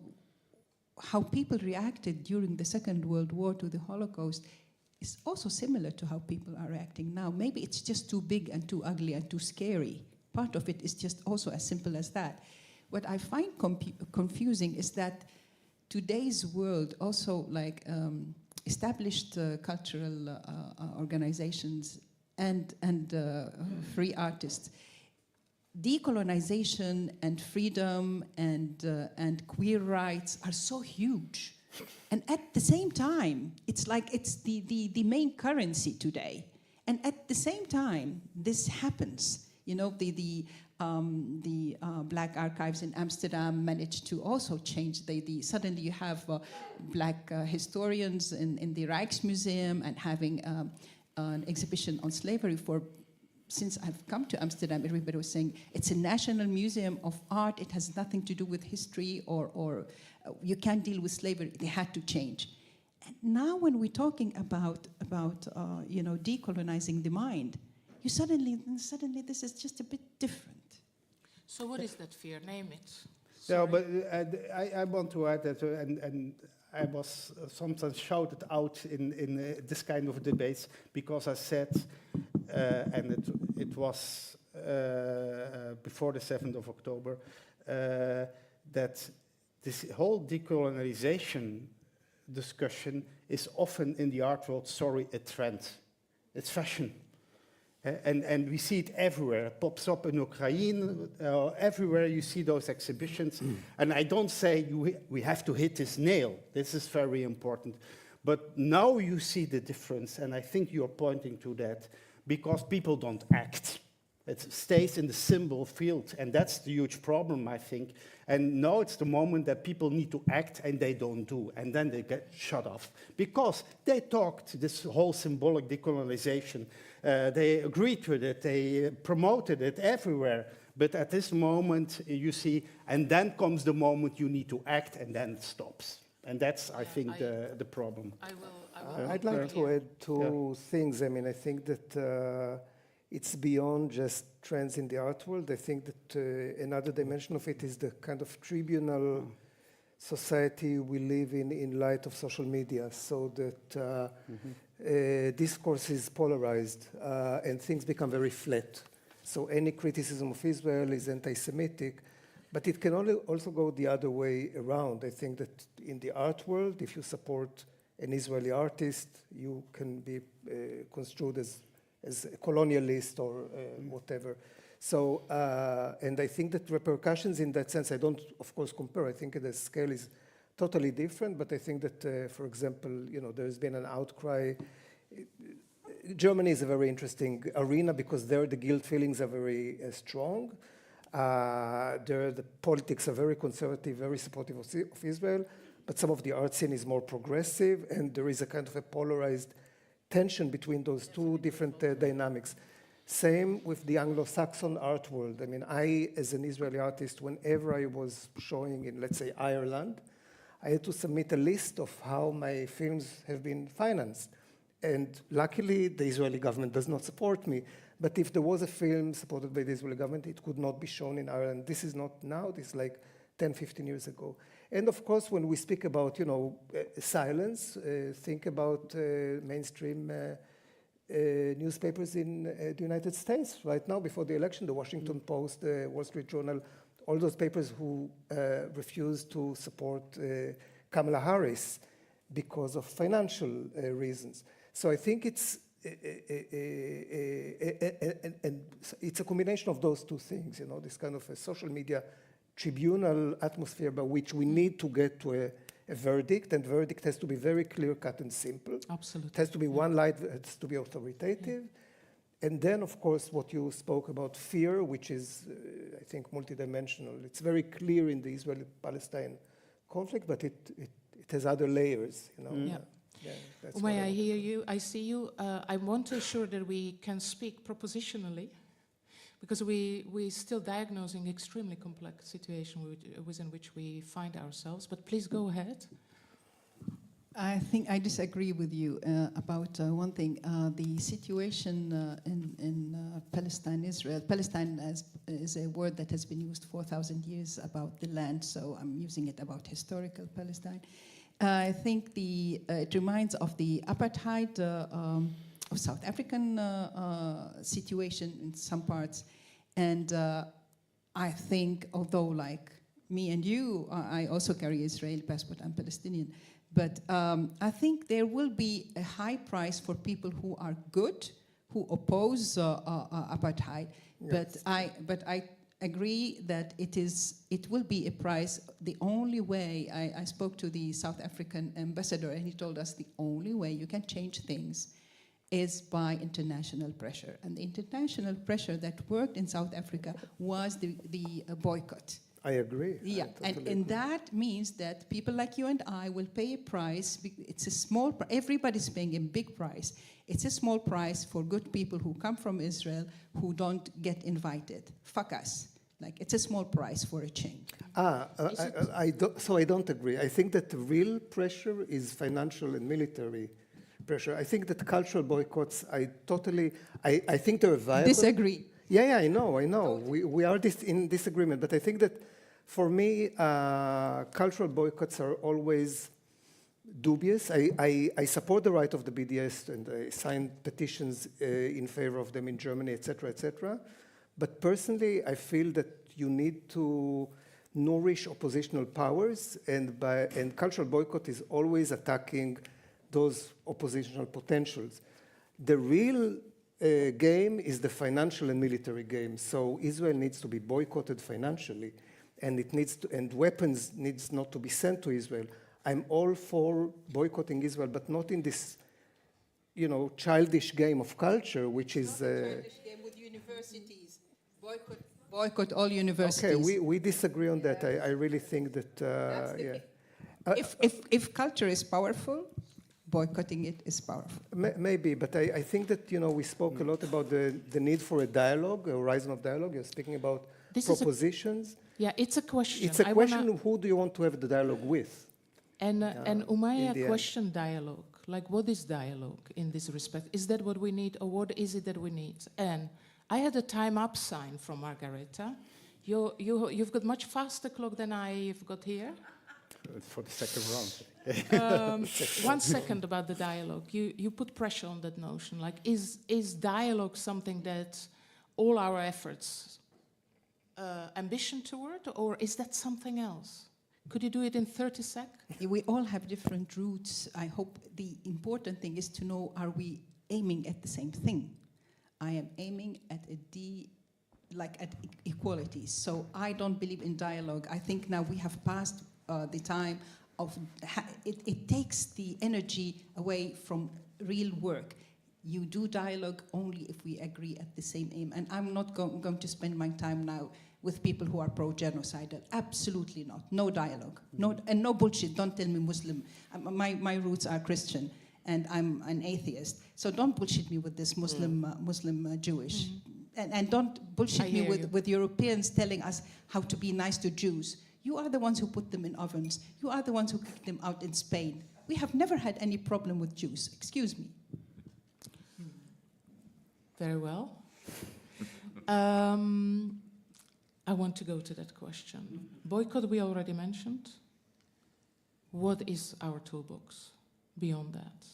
how people reacted during the Second World War to the Holocaust is also similar to how people are reacting now. Maybe it's just too big and too ugly and too scary. Part of it is just also as simple as that. What I find confusing is that today's world, also like established cultural organizations and free artists, decolonization and freedom and queer rights are so huge. And at the same time, it's like it's the main currency today. And at the same time, this happens. You know, the Black Archives in Amsterdam managed to also change. Suddenly you have Black historians in the Rijksmuseum and having an exhibition on slavery for... Since I've come to Amsterdam, everybody was saying it's a national museum of art. It has nothing to do with history or you can't deal with slavery. They had to change. And now when we're talking about you know, decolonizing the mind, you suddenly this is just a bit different. So what is that fear? Name it. No, but I want to add that, and I was sometimes shouted out in this kind of debates because I said, and it was before the 7th of October, that this whole decolonization discussion is often in the art world, a trend. It's fashion. And we see it everywhere. It pops up in Ukraine. Everywhere you see those exhibitions. And I don't say we have to hit this nail. This is very important. But now you see the difference, and I think you're pointing to that, because people don't act. It stays in the symbol field, and that's the huge problem, I think. And now it's the moment that people need to act, and they don't do, and then they get shut off. Because they talked this whole symbolic decolonization. They agreed with it, they promoted it everywhere. But at this moment, you see, and then comes the moment you need to act, and then it stops. And that's, I think, the problem. I'd like to add two things. I mean, I think that it's beyond just trends in the art world. I think that another dimension of it is the kind of tribunal society we live in light of social media, so that discourse is polarized and things become very flat. So any criticism of Israel is anti-Semitic, but it can also go the other way around. I think that in the art world, if you support an Israeli artist, you can be construed as a colonialist or whatever. So, and I think that repercussions in that sense, I don't, of course, compare. I think the scale is totally different, but I think that, for example, you know, there's been an outcry. Germany is a very interesting arena because there the guilt feelings are very strong. There the politics are very conservative, very supportive of Israel, but some of the art scene is more progressive, and there is a kind of a polarized tension between those two different dynamics. Same with the Anglo-Saxon art world. I mean, I, as an Israeli artist, whenever I was showing in, let's say, Ireland, I had to submit a list of how my films have been financed. And luckily, the Israeli government does not support me. But if there was a film supported by the Israeli government, it could not be shown in Ireland. This is not now, this is like 10, 15 years ago. And of course, when we speak about, you know, silence, think about mainstream newspapers in the United States. Right now, before the election, the Washington Post, the Wall Street Journal all those papers who refused to support Kamala Harris because of financial reasons. So I think it's a combination of those two things, you know, this kind of a social media tribunal atmosphere by which we need to get to a verdict, and verdict has to be very clear-cut and simple. Absolutely. It has to be one light, it has to be authoritative. And then, of course, what you spoke about fear, which is, I think, multidimensional. It's very clear in the Israeli-Palestine conflict, but it has other layers, you know. Yeah. That's May what I hear you? I see you. I want to assure that we can speak propositionally, because we're still diagnosing extremely complex situation within which we find ourselves. But please go ahead. I think I disagree with you about one thing. The situation in Palestine, Israel. Palestine is a word that has been used 4,000 years about the land, so I'm using it about historical Palestine. I think it reminds of the apartheid of South African situation in some parts. And I think, although like me and you, I also carry Israeli passport, I'm Palestinian. But I think there will be a high price for people who are good, who oppose apartheid. Yes. But I agree that it will be a price. The only way, I spoke to the South African ambassador, and he told us the only way you can change things is by international pressure. And the international pressure that worked in South Africa was the boycott. I agree. Yeah, and that means that people like you and I will pay a price. It's a small, everybody's paying a big price. It's a small price for good people who come from Israel who don't get invited. Fuck us. Like, it's a small price for a change. So I don't agree. I think that the real pressure is financial and military pressure. I think that cultural boycotts, I think they're viable. Disagree. Yeah, I know. Totally. We are in disagreement, but I think that for me, cultural boycotts are always dubious. I support the right of the BDS, and I signed petitions in favor of them in Germany, etc., etc. But personally, I feel that you need to nourish oppositional powers, and cultural boycott is always attacking those oppositional potentials. The real game is the financial and military game. So Israel needs to be boycotted financially, and weapons needs not to be sent to Israel. I'm all for boycotting Israel, but not in this, childish game of culture, which is childish game with universities. Boycott all universities. Okay, we disagree on that. I really think that if culture is powerful, boycotting it is powerful. Maybe, but I think that, we spoke a lot about the need for a dialogue, a horizon of dialogue. You're speaking about propositions. It's a question. It's a question of who do you want to have the dialogue with? And Umaya questioned dialogue. Like, what is dialogue in this respect? Is that what we need, or what is it that we need? And I had a time up sign from Margareta. You've got much faster clock than I've got here. For the second round. 1 second about the dialogue. You put pressure on that notion. Like, is dialogue something that all our efforts ambition toward, or is that something else? Could you do it in 30 seconds? We all have different routes. I hope the important thing is to know, are we aiming at the same thing? I am aiming at at equality. So I don't believe in dialogue. I think now we have passed the time of, it takes the energy away from real work. You do dialogue only if we agree at the same aim. And I'm not going to spend my time now with people who are pro-genocidal. Absolutely not. No dialogue. And no bullshit. Don't tell me Muslim. My roots are Christian, and I'm an atheist. So don't bullshit me with this Muslim Jewish. Mm-hmm. And don't bullshit me with Europeans telling us how to be nice to Jews. You are the ones who put them in ovens. You are the ones who kicked them out in Spain. We have never had any problem with Jews. Excuse me. Very well. I want to go to that question. Boycott, we already mentioned. What is our toolbox beyond that?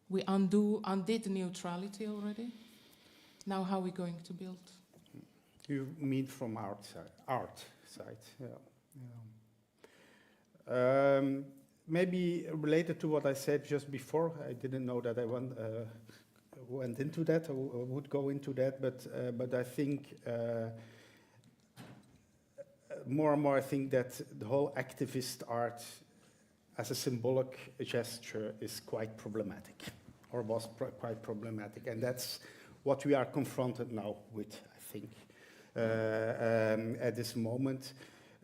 We undid neutrality already. Now how are we going to build? You mean from art side. Maybe related to what I said just before, I didn't know that I went into that or would go into that, but I think more and more I think that the whole activist art as a symbolic gesture is quite problematic, or was quite problematic, and that's what we are confronted now with, I think, at this moment.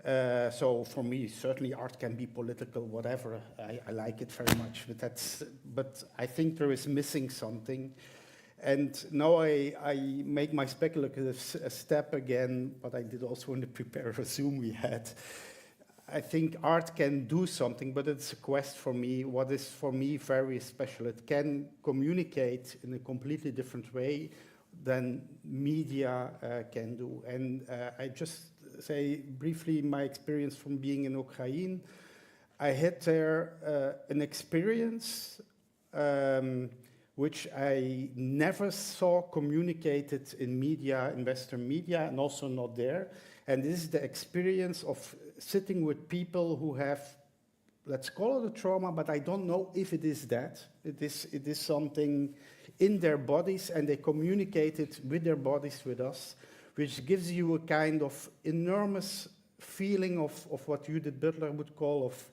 So for me, certainly art can be political, whatever. I like it very much, but I think there is missing something. And now I make my speculative step again, but I did also in the prepared Zoom we had. I think art can do something, but it's a quest for me. What is for me very special, it can communicate in a completely different way than media can do. And I just say briefly my experience from being in Ukraine. I had there an experience which I never saw communicated in media, in Western media, and also not there. And this is the experience of sitting with people who have, let's call it a trauma, but I don't know if it is that. It is something in their bodies, and they communicate it with their bodies with us, which gives you a kind of enormous feeling of what Judith Butler would call of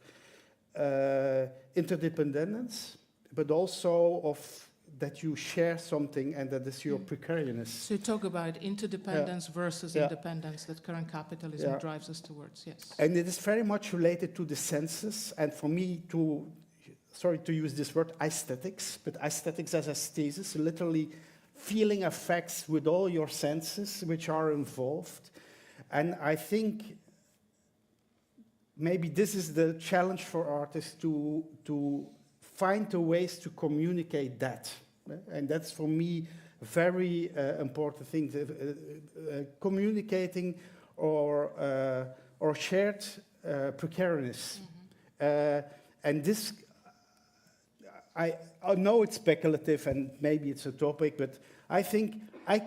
interdependence, but also of that you share something and that is your precariousness. So you talk about interdependence versus independence that current capitalism drives us towards, yes. And it is very much related to the senses, and for me sorry to use this word, aesthetics, but aesthetics as aesthesis, literally feeling effects with all your senses which are involved. And I think maybe this is the challenge for artists to find the ways to communicate that. And that's for me a very important thing, communicating or shared precariousness. And this, I know it's speculative and maybe it's a topic, but I think I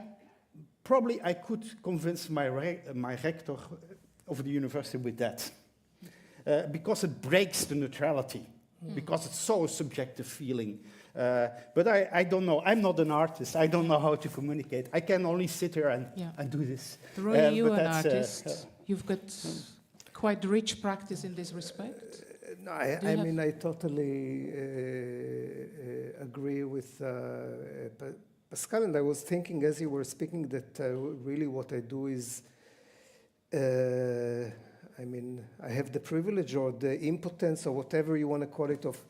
could convince my rector of the university with that. Because it breaks the neutrality, because it's so a subjective feeling. But I don't know. I'm not an artist. I don't know how to communicate. I can only sit here and do this. Roy, you're an artist. You've got quite rich practice in this respect. No, I mean, I totally agree with Pascal, and I was thinking as you were speaking that really what I do is, I mean, I have the privilege or the impotence or whatever you want to call it of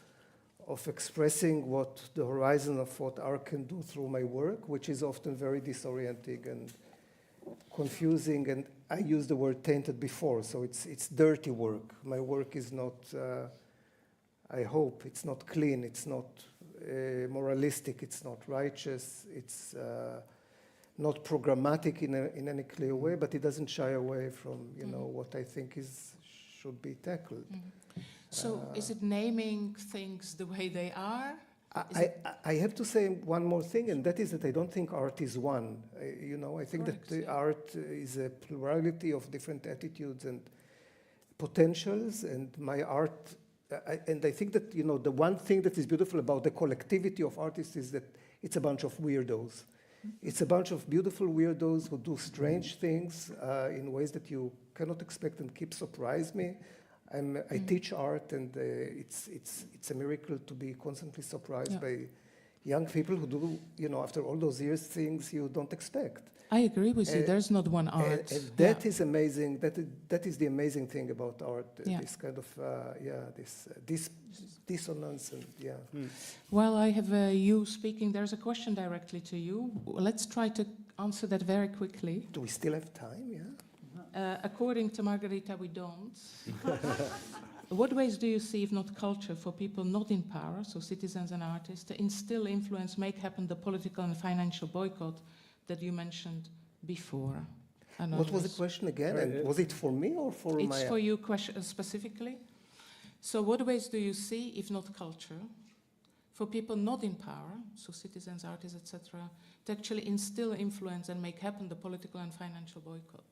expressing what the horizon of what art can do through my work, which is often very disorienting and confusing, and I used the word tainted before, so it's dirty work. My work is not, I hope, it's not clean, it's not moralistic, it's not righteous, it's not programmatic in any clear way, but it doesn't shy away from, you know, what I think should be tackled. So is it naming things the way they are? I have to say one more thing, and that is that I don't think art is one. You know, I think that the art is a plurality of different attitudes and potentials, and my art, and I think that, you know, the one thing that is beautiful about the collectivity of artists is that it's a bunch of weirdos. It's a bunch of beautiful weirdos who do strange things in ways that you cannot expect and keep surprise me. I teach art, and it's a miracle to be constantly surprised by young people who do, you know, after all those years, things you don't expect. I agree with you. There's not one art. And that is amazing. That is the amazing thing about art. This kind of this dissonance and Well, I have you speaking. There's a question directly to you. Let's try to answer that very quickly. Do we still have time? Yeah. According to Margarita, we don't. What ways do you see, if not culture, for people not in power, so citizens and artists, to instill, influence, make happen the political and financial boycott that you mentioned before? What was the question again? And was it for me or for It's for you specifically. So what ways do you see, if not culture, for people not in power, so citizens, artists, etc., to actually instill, influence, and make happen the political and financial boycott?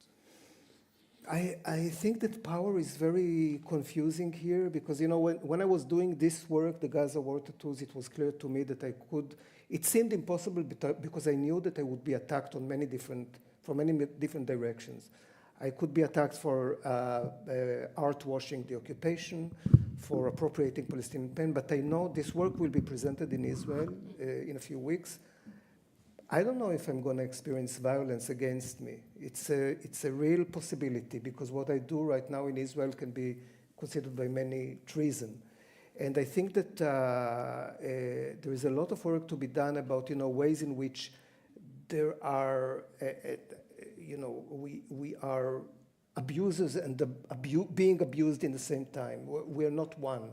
I think that power is very confusing here because, you know, when I was doing this work, the Gaza War Tattoos, it was clear to me that I could, it seemed impossible because I knew that I would be attacked on from many different directions. I could be attacked for art washing the occupation, for appropriating Palestinian pain, but I know this work will be presented in Israel in a few weeks. I don't know if I'm going to experience violence against me. It's a real possibility because what I do right now in Israel can be considered by many treason. And I think that there is a lot of work to be done about, you know, ways in which there are, you know, we are abusers and being abused in the same time. We are not one.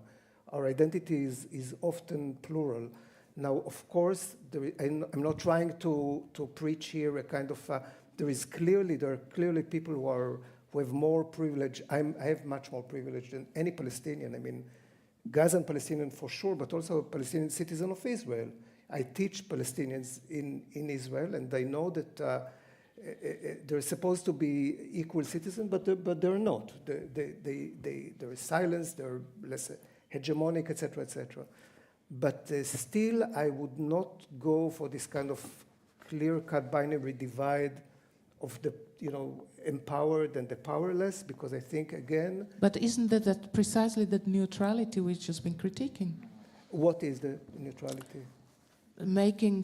Our identity is often plural. Now, of course, I'm not trying to preach here a kind of, there are clearly people who have more privilege. I have much more privilege than any Palestinian. I mean, Gazan Palestinian for sure, but also a Palestinian citizen of Israel. I teach Palestinians in Israel, and I know that they're supposed to be equal citizens, but they're not. They're silenced, they're less hegemonic, etc., etc. But still, I would not go for this kind of clear-cut binary divide of the, you know, empowered and the powerless, because I think, again... But isn't that precisely that neutrality which has been critiquing? What is the neutrality? Making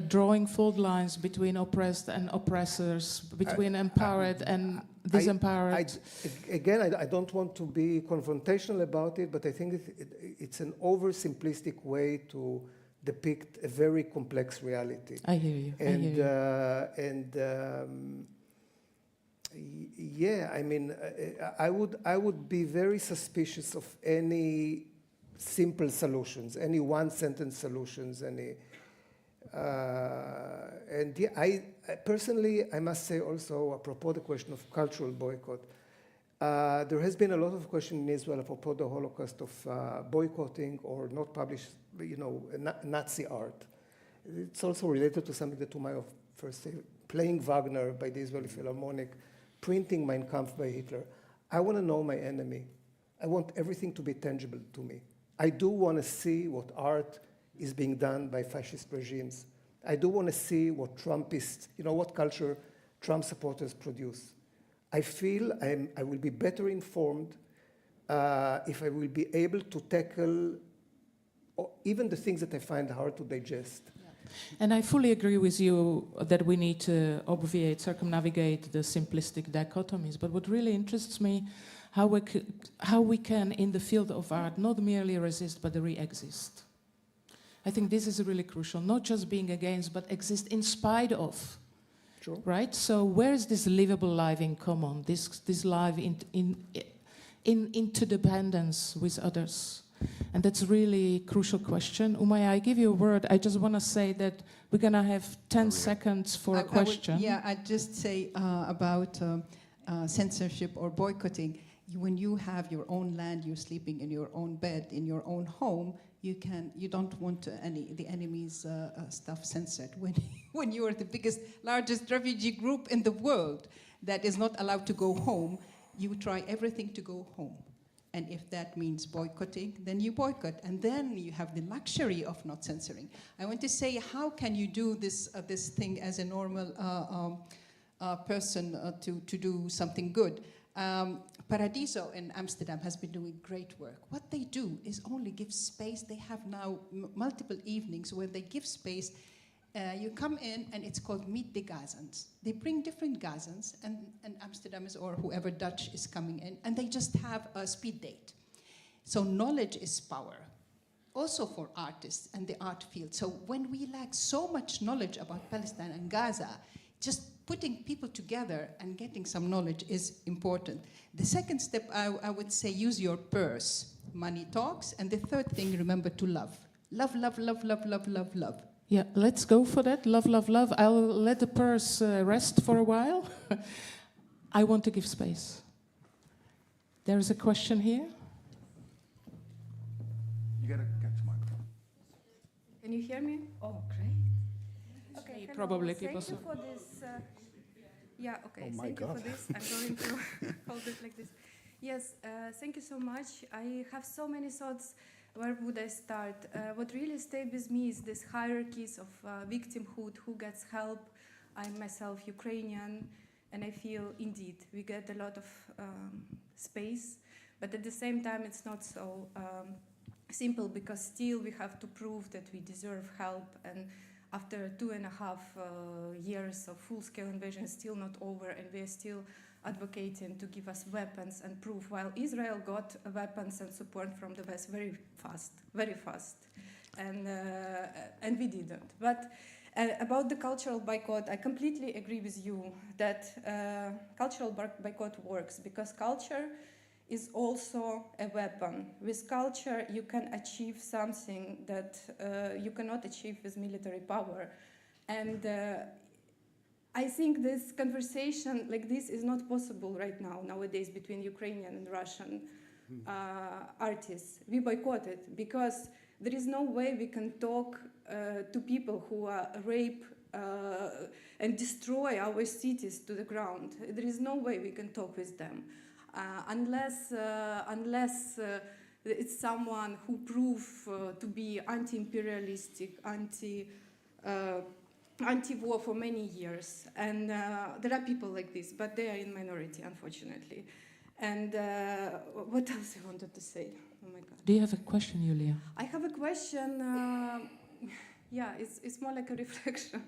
drawing fault lines between oppressed and oppressors, between empowered and disempowered. I don't want to be confrontational about it, but I think it's an oversimplistic way to depict a very complex reality. I hear you. Yeah, I mean, I would be very suspicious of any simple solutions, any one-sentence solutions, and yeah, I personally, I must say also, apropos the question of cultural boycott, there has been a lot of question in Israel apropos the Holocaust of boycotting or not publish, you know, Nazi art. It's also related to something that Tumayev first said, playing Wagner by the Israeli Philharmonic, printing Mein Kampf by Hitler. I want to know my enemy. I want everything to be tangible to me. I do want to see what art is being done by fascist regimes. I do want to see what Trumpists, you know, what culture Trump supporters produce. I feel I will be better informed if I will be able to tackle even the things that I find hard to digest. And I fully agree with you that we need to obviate, circumnavigate the simplistic dichotomies. But what really interests me, how we can, in the field of art, not merely resist, but re-exist. I think this is really crucial, not just being against, but exist in spite of. Sure. Right? So where is this livable life in common, this life in interdependence with others? And that's really a crucial question. Umay, I give you a word. I just want to say that we're going to have 10 seconds for a question. I'd just say about censorship or boycotting. When you have your own land, you're sleeping in your own bed, in your own home, you don't want the enemy's stuff censored. When you are the largest refugee group in the world that is not allowed to go home, you try everything to go home. And if that means boycotting, then you boycott. And then you have the luxury of not censoring. I want to say, how can you do this thing as a normal person to do something good? Paradiso in Amsterdam has been doing great work. What they do is only give space. They have now multiple evenings where they give space. You come in, and it's called Meet the Gazans. They bring different Gazans, and Amsterdam or whoever Dutch is coming in, and they just have a speed date. So knowledge is power, also for artists and the art field. So when we lack so much knowledge about Palestine and Gaza, just putting people together and getting some knowledge is important. The second step, I would say, use your purse. Money talks. And the third thing, remember to love. Love, love, love, love, love, love, love. Yeah, let's go for that. Love, love, love. I'll let the purse rest for a while. I want to give space. There is a question here. You got to catch the microphone. Can you hear me? Oh, great. Okay, Probably people. Thank you for this. Yeah, okay. Oh my Thank you God. for this. I'm going to hold it like this. Yes, thank you so much. I have so many thoughts. Where would I start? What really stayed with me is this hierarchies of victimhood, who gets help. I'm myself Ukrainian, and I feel indeed we get a lot of space, but at the same time it's not so simple, because still we have to prove that we deserve help, and after 2.5 years of full-scale invasion, it's still not over, and we are still advocating to give us weapons and proof, while Israel got weapons and support from the West very fast, and we didn't. But about the cultural boycott, I completely agree with you that cultural boycott works, because culture is also a weapon. With culture, you can achieve something that you cannot achieve with military power. And I think this conversation like this is not possible right now, nowadays, between Ukrainian and Russian artists. We boycott it because there is no way we can talk to people who rape and destroy our cities to the ground. There is no way we can talk with them unless it's someone who prove to be anti-imperialistic, anti-war for many years. And there are people like this, but they are in minority, unfortunately. And what else I wanted to say? Oh my God. Do you have a question, Julia? I have a question. Yeah, it's more like a reflection.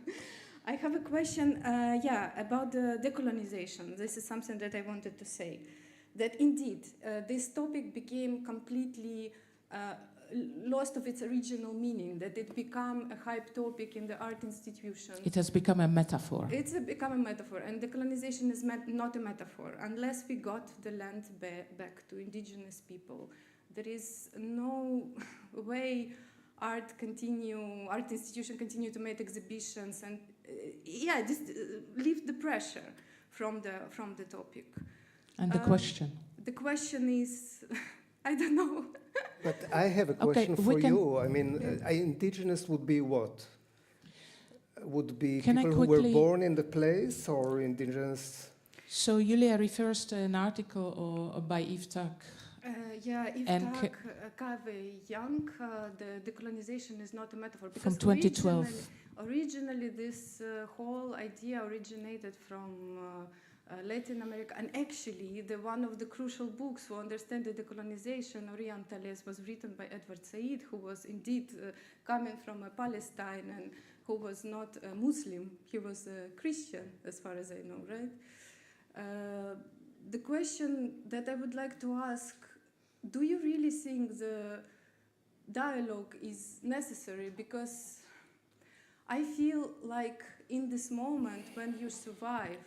I have a question, about the decolonization. This is something that I wanted to say. That indeed, this topic became completely lost of its original meaning, that it became a hype topic in the art institutions. It has become a metaphor. It's become a metaphor, and decolonization is not a metaphor. Unless we got the land back to indigenous people, there is no way art institutions continue to make exhibitions and just lift the pressure from the topic. And the question? The question is, I don't know. But I have a question Okay, for you. I mean, indigenous would be what? Would be Can I people who were quickly- born in the place, or indigenous? So Julia refers to an article by IMPAKT. IMPAKT, Kave Young, the decolonization is not a metaphor. From Because 2012. Originally this whole idea originated from Latin America, and actually one of the crucial books for understanding decolonization, Orientales, was written by Edward Said, who was indeed coming from Palestine and who was not a Muslim. He was a Christian, as far as I know, right? The question that I would like to ask, do you really think the dialogue is necessary? Because I feel like in this moment when you survive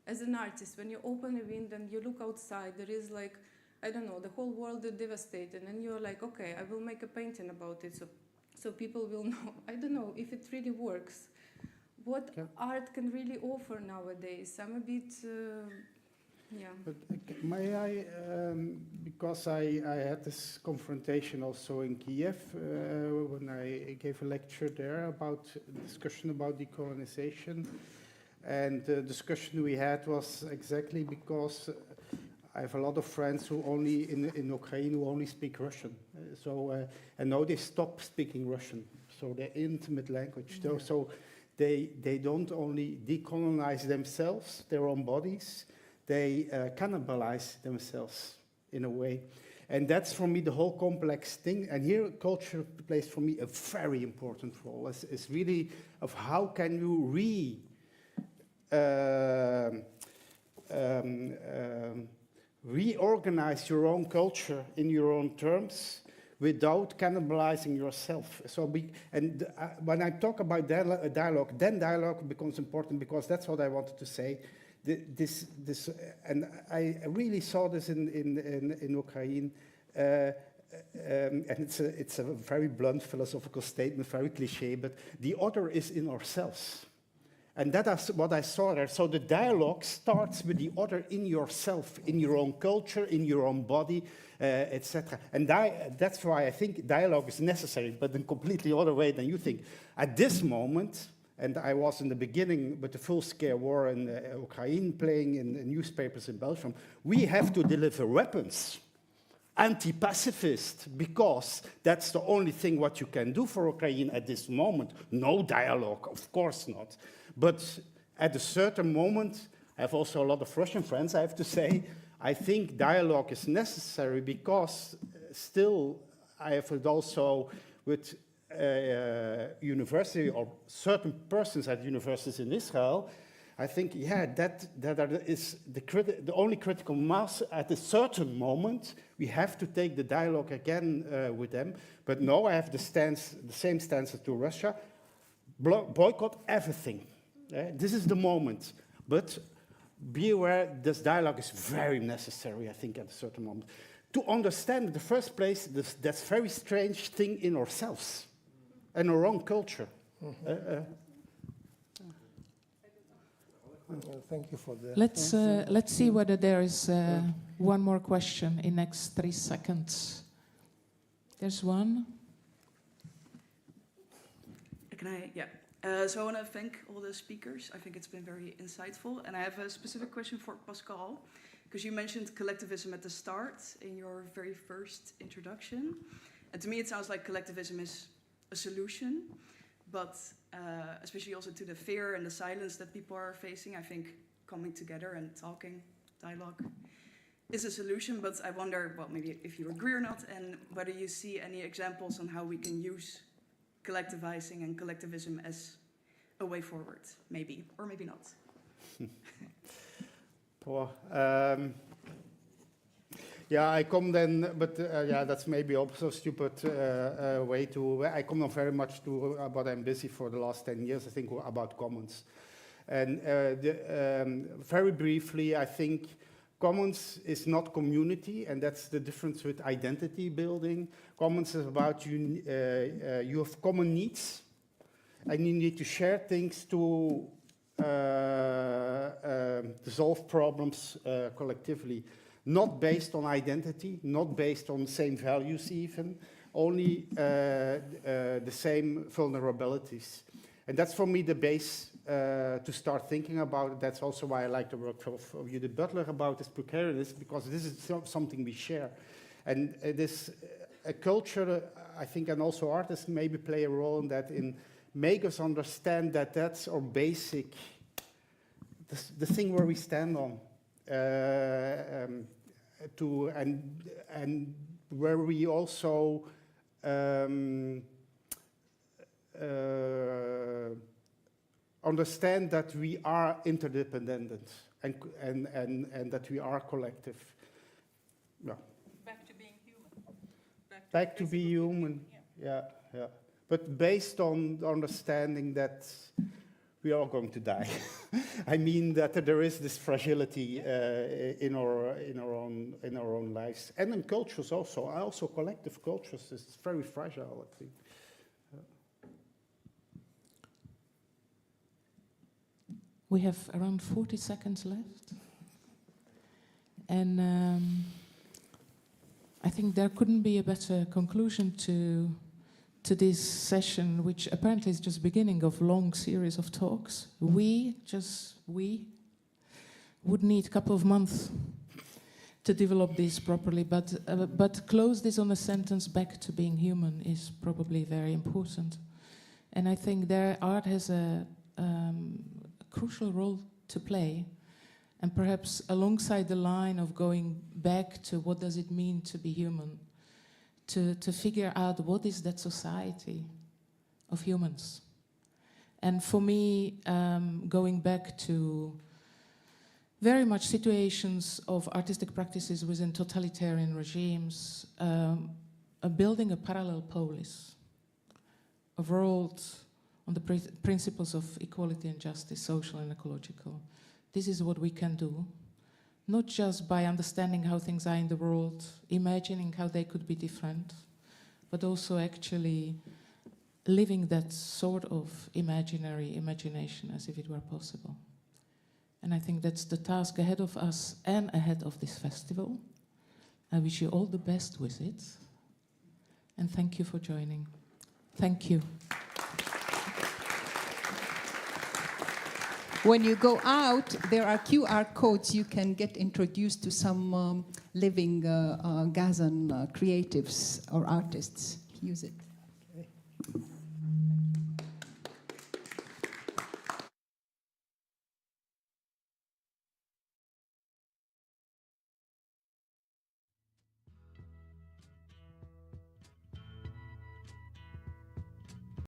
as an artist, when you open a window and you look outside, there is like, I don't know, the whole world is devastated, and you're like, okay, I will make a painting about it so people will know. I don't know if it really works. What art can really offer nowadays? I'm a bit, But may I, because I had this confrontation also in Kiev when I gave a lecture there about discussion about decolonization, and the discussion we had was exactly because I have a lot of friends who only in Ukraine who only speak Russian, and now they stop speaking Russian, so their intimate language. Yeah. So they don't only decolonize themselves, their own bodies. They cannibalize themselves in a way. And that's for me the whole complex thing. And here culture plays for me a very important role. It's really of how can you reorganize your own culture in your own terms without cannibalizing yourself. When I talk about dialogue, then dialogue becomes important, because that's what I wanted to say. And I really saw this in Ukraine, and it's a very blunt philosophical statement, very cliché, but the other is in ourselves. And that's what I saw there. So the dialogue starts with the other in yourself, in your own culture, in your own body, etc. And that's why I think dialogue is necessary, but in a completely other way than you think. At this moment, And I was in the beginning with the full-scale war in Ukraine, playing in the newspapers in Belgium. We have to deliver weapons, anti-pacifist, because that's the only thing what you can do for Ukraine at this moment. No dialogue, of course not. But at a certain moment, I have also a lot of Russian friends, I have to say, I think dialogue is necessary because still I have it also with university or certain persons at universities in Israel. I think, yeah, that is the only critical mass at a certain moment. We have to take the dialogue again with them. But no, I have the same stance to Russia. Boycott everything. This is the moment. But be aware, this dialogue is very necessary, I think, at a certain moment. To understand, in the first place, that very strange thing in ourselves and our own culture. Thank you for that. Let's see whether there is one more question in next 3 seconds. There's one. Can I? Yeah. So I want to thank all the speakers. I think it's been very insightful. And I have a specific question for Pascal, because you mentioned collectivism at the start in your very first introduction. And to me, it sounds like collectivism is a solution, but especially also to the fear and the silence that people are facing, I think coming together and talking, dialogue, is a solution. But I wonder, well, maybe if you agree or not, and whether you see any examples on how we can use collectivizing and collectivism as a way forward, maybe, or maybe not. Yeah, I come then, but yeah, that's maybe also a stupid way to, I come on very much to what I'm busy for the last 10 years, I think, about commons. And very briefly, I think commons is not community, and that's the difference with identity building. Commons is about you have common needs, and you need to share things to solve problems collectively. Not based on identity, not based on same values even, only the same vulnerabilities. And that's for me the base to start thinking about. That's also why I like the work of Judith Butler about this precariousness, because this is something we share. And this a culture, I think, and also artists maybe play a role in that, in make us understand that that's our basic, the thing where we stand on. And where we also understand that we are interdependent and that we are collective. Yeah. Back to being human. Back to be human. Yeah. But based on the understanding that we are going to die. I mean that there is this fragility in our own lives, and in cultures also. Also, collective cultures is very fragile, I think. We have around 40 seconds left, and I think there couldn't be a better conclusion to this session, which apparently is just beginning of long series of talks. We would need a couple of months to develop this properly, but close this on a sentence, back to being human, is probably very important. And I think there art has a crucial role to play, and perhaps alongside the line of going back to what does it mean to be human, to figure out what is that society of humans. And for me, going back to very much situations of artistic practices within totalitarian regimes, building a parallel polis, a world on the principles of equality and justice, social and ecological. This is what we can do. Not just by understanding how things are in the world, imagining how they could be different, but also actually living that sort of imaginary imagination as if it were possible. And I think that's the task ahead of us and ahead of this festival. I wish you all the best with it. And thank you for joining. Thank you. when you go out, there are QR codes. You can get introduced to some living Gazan creatives or artists. Use it.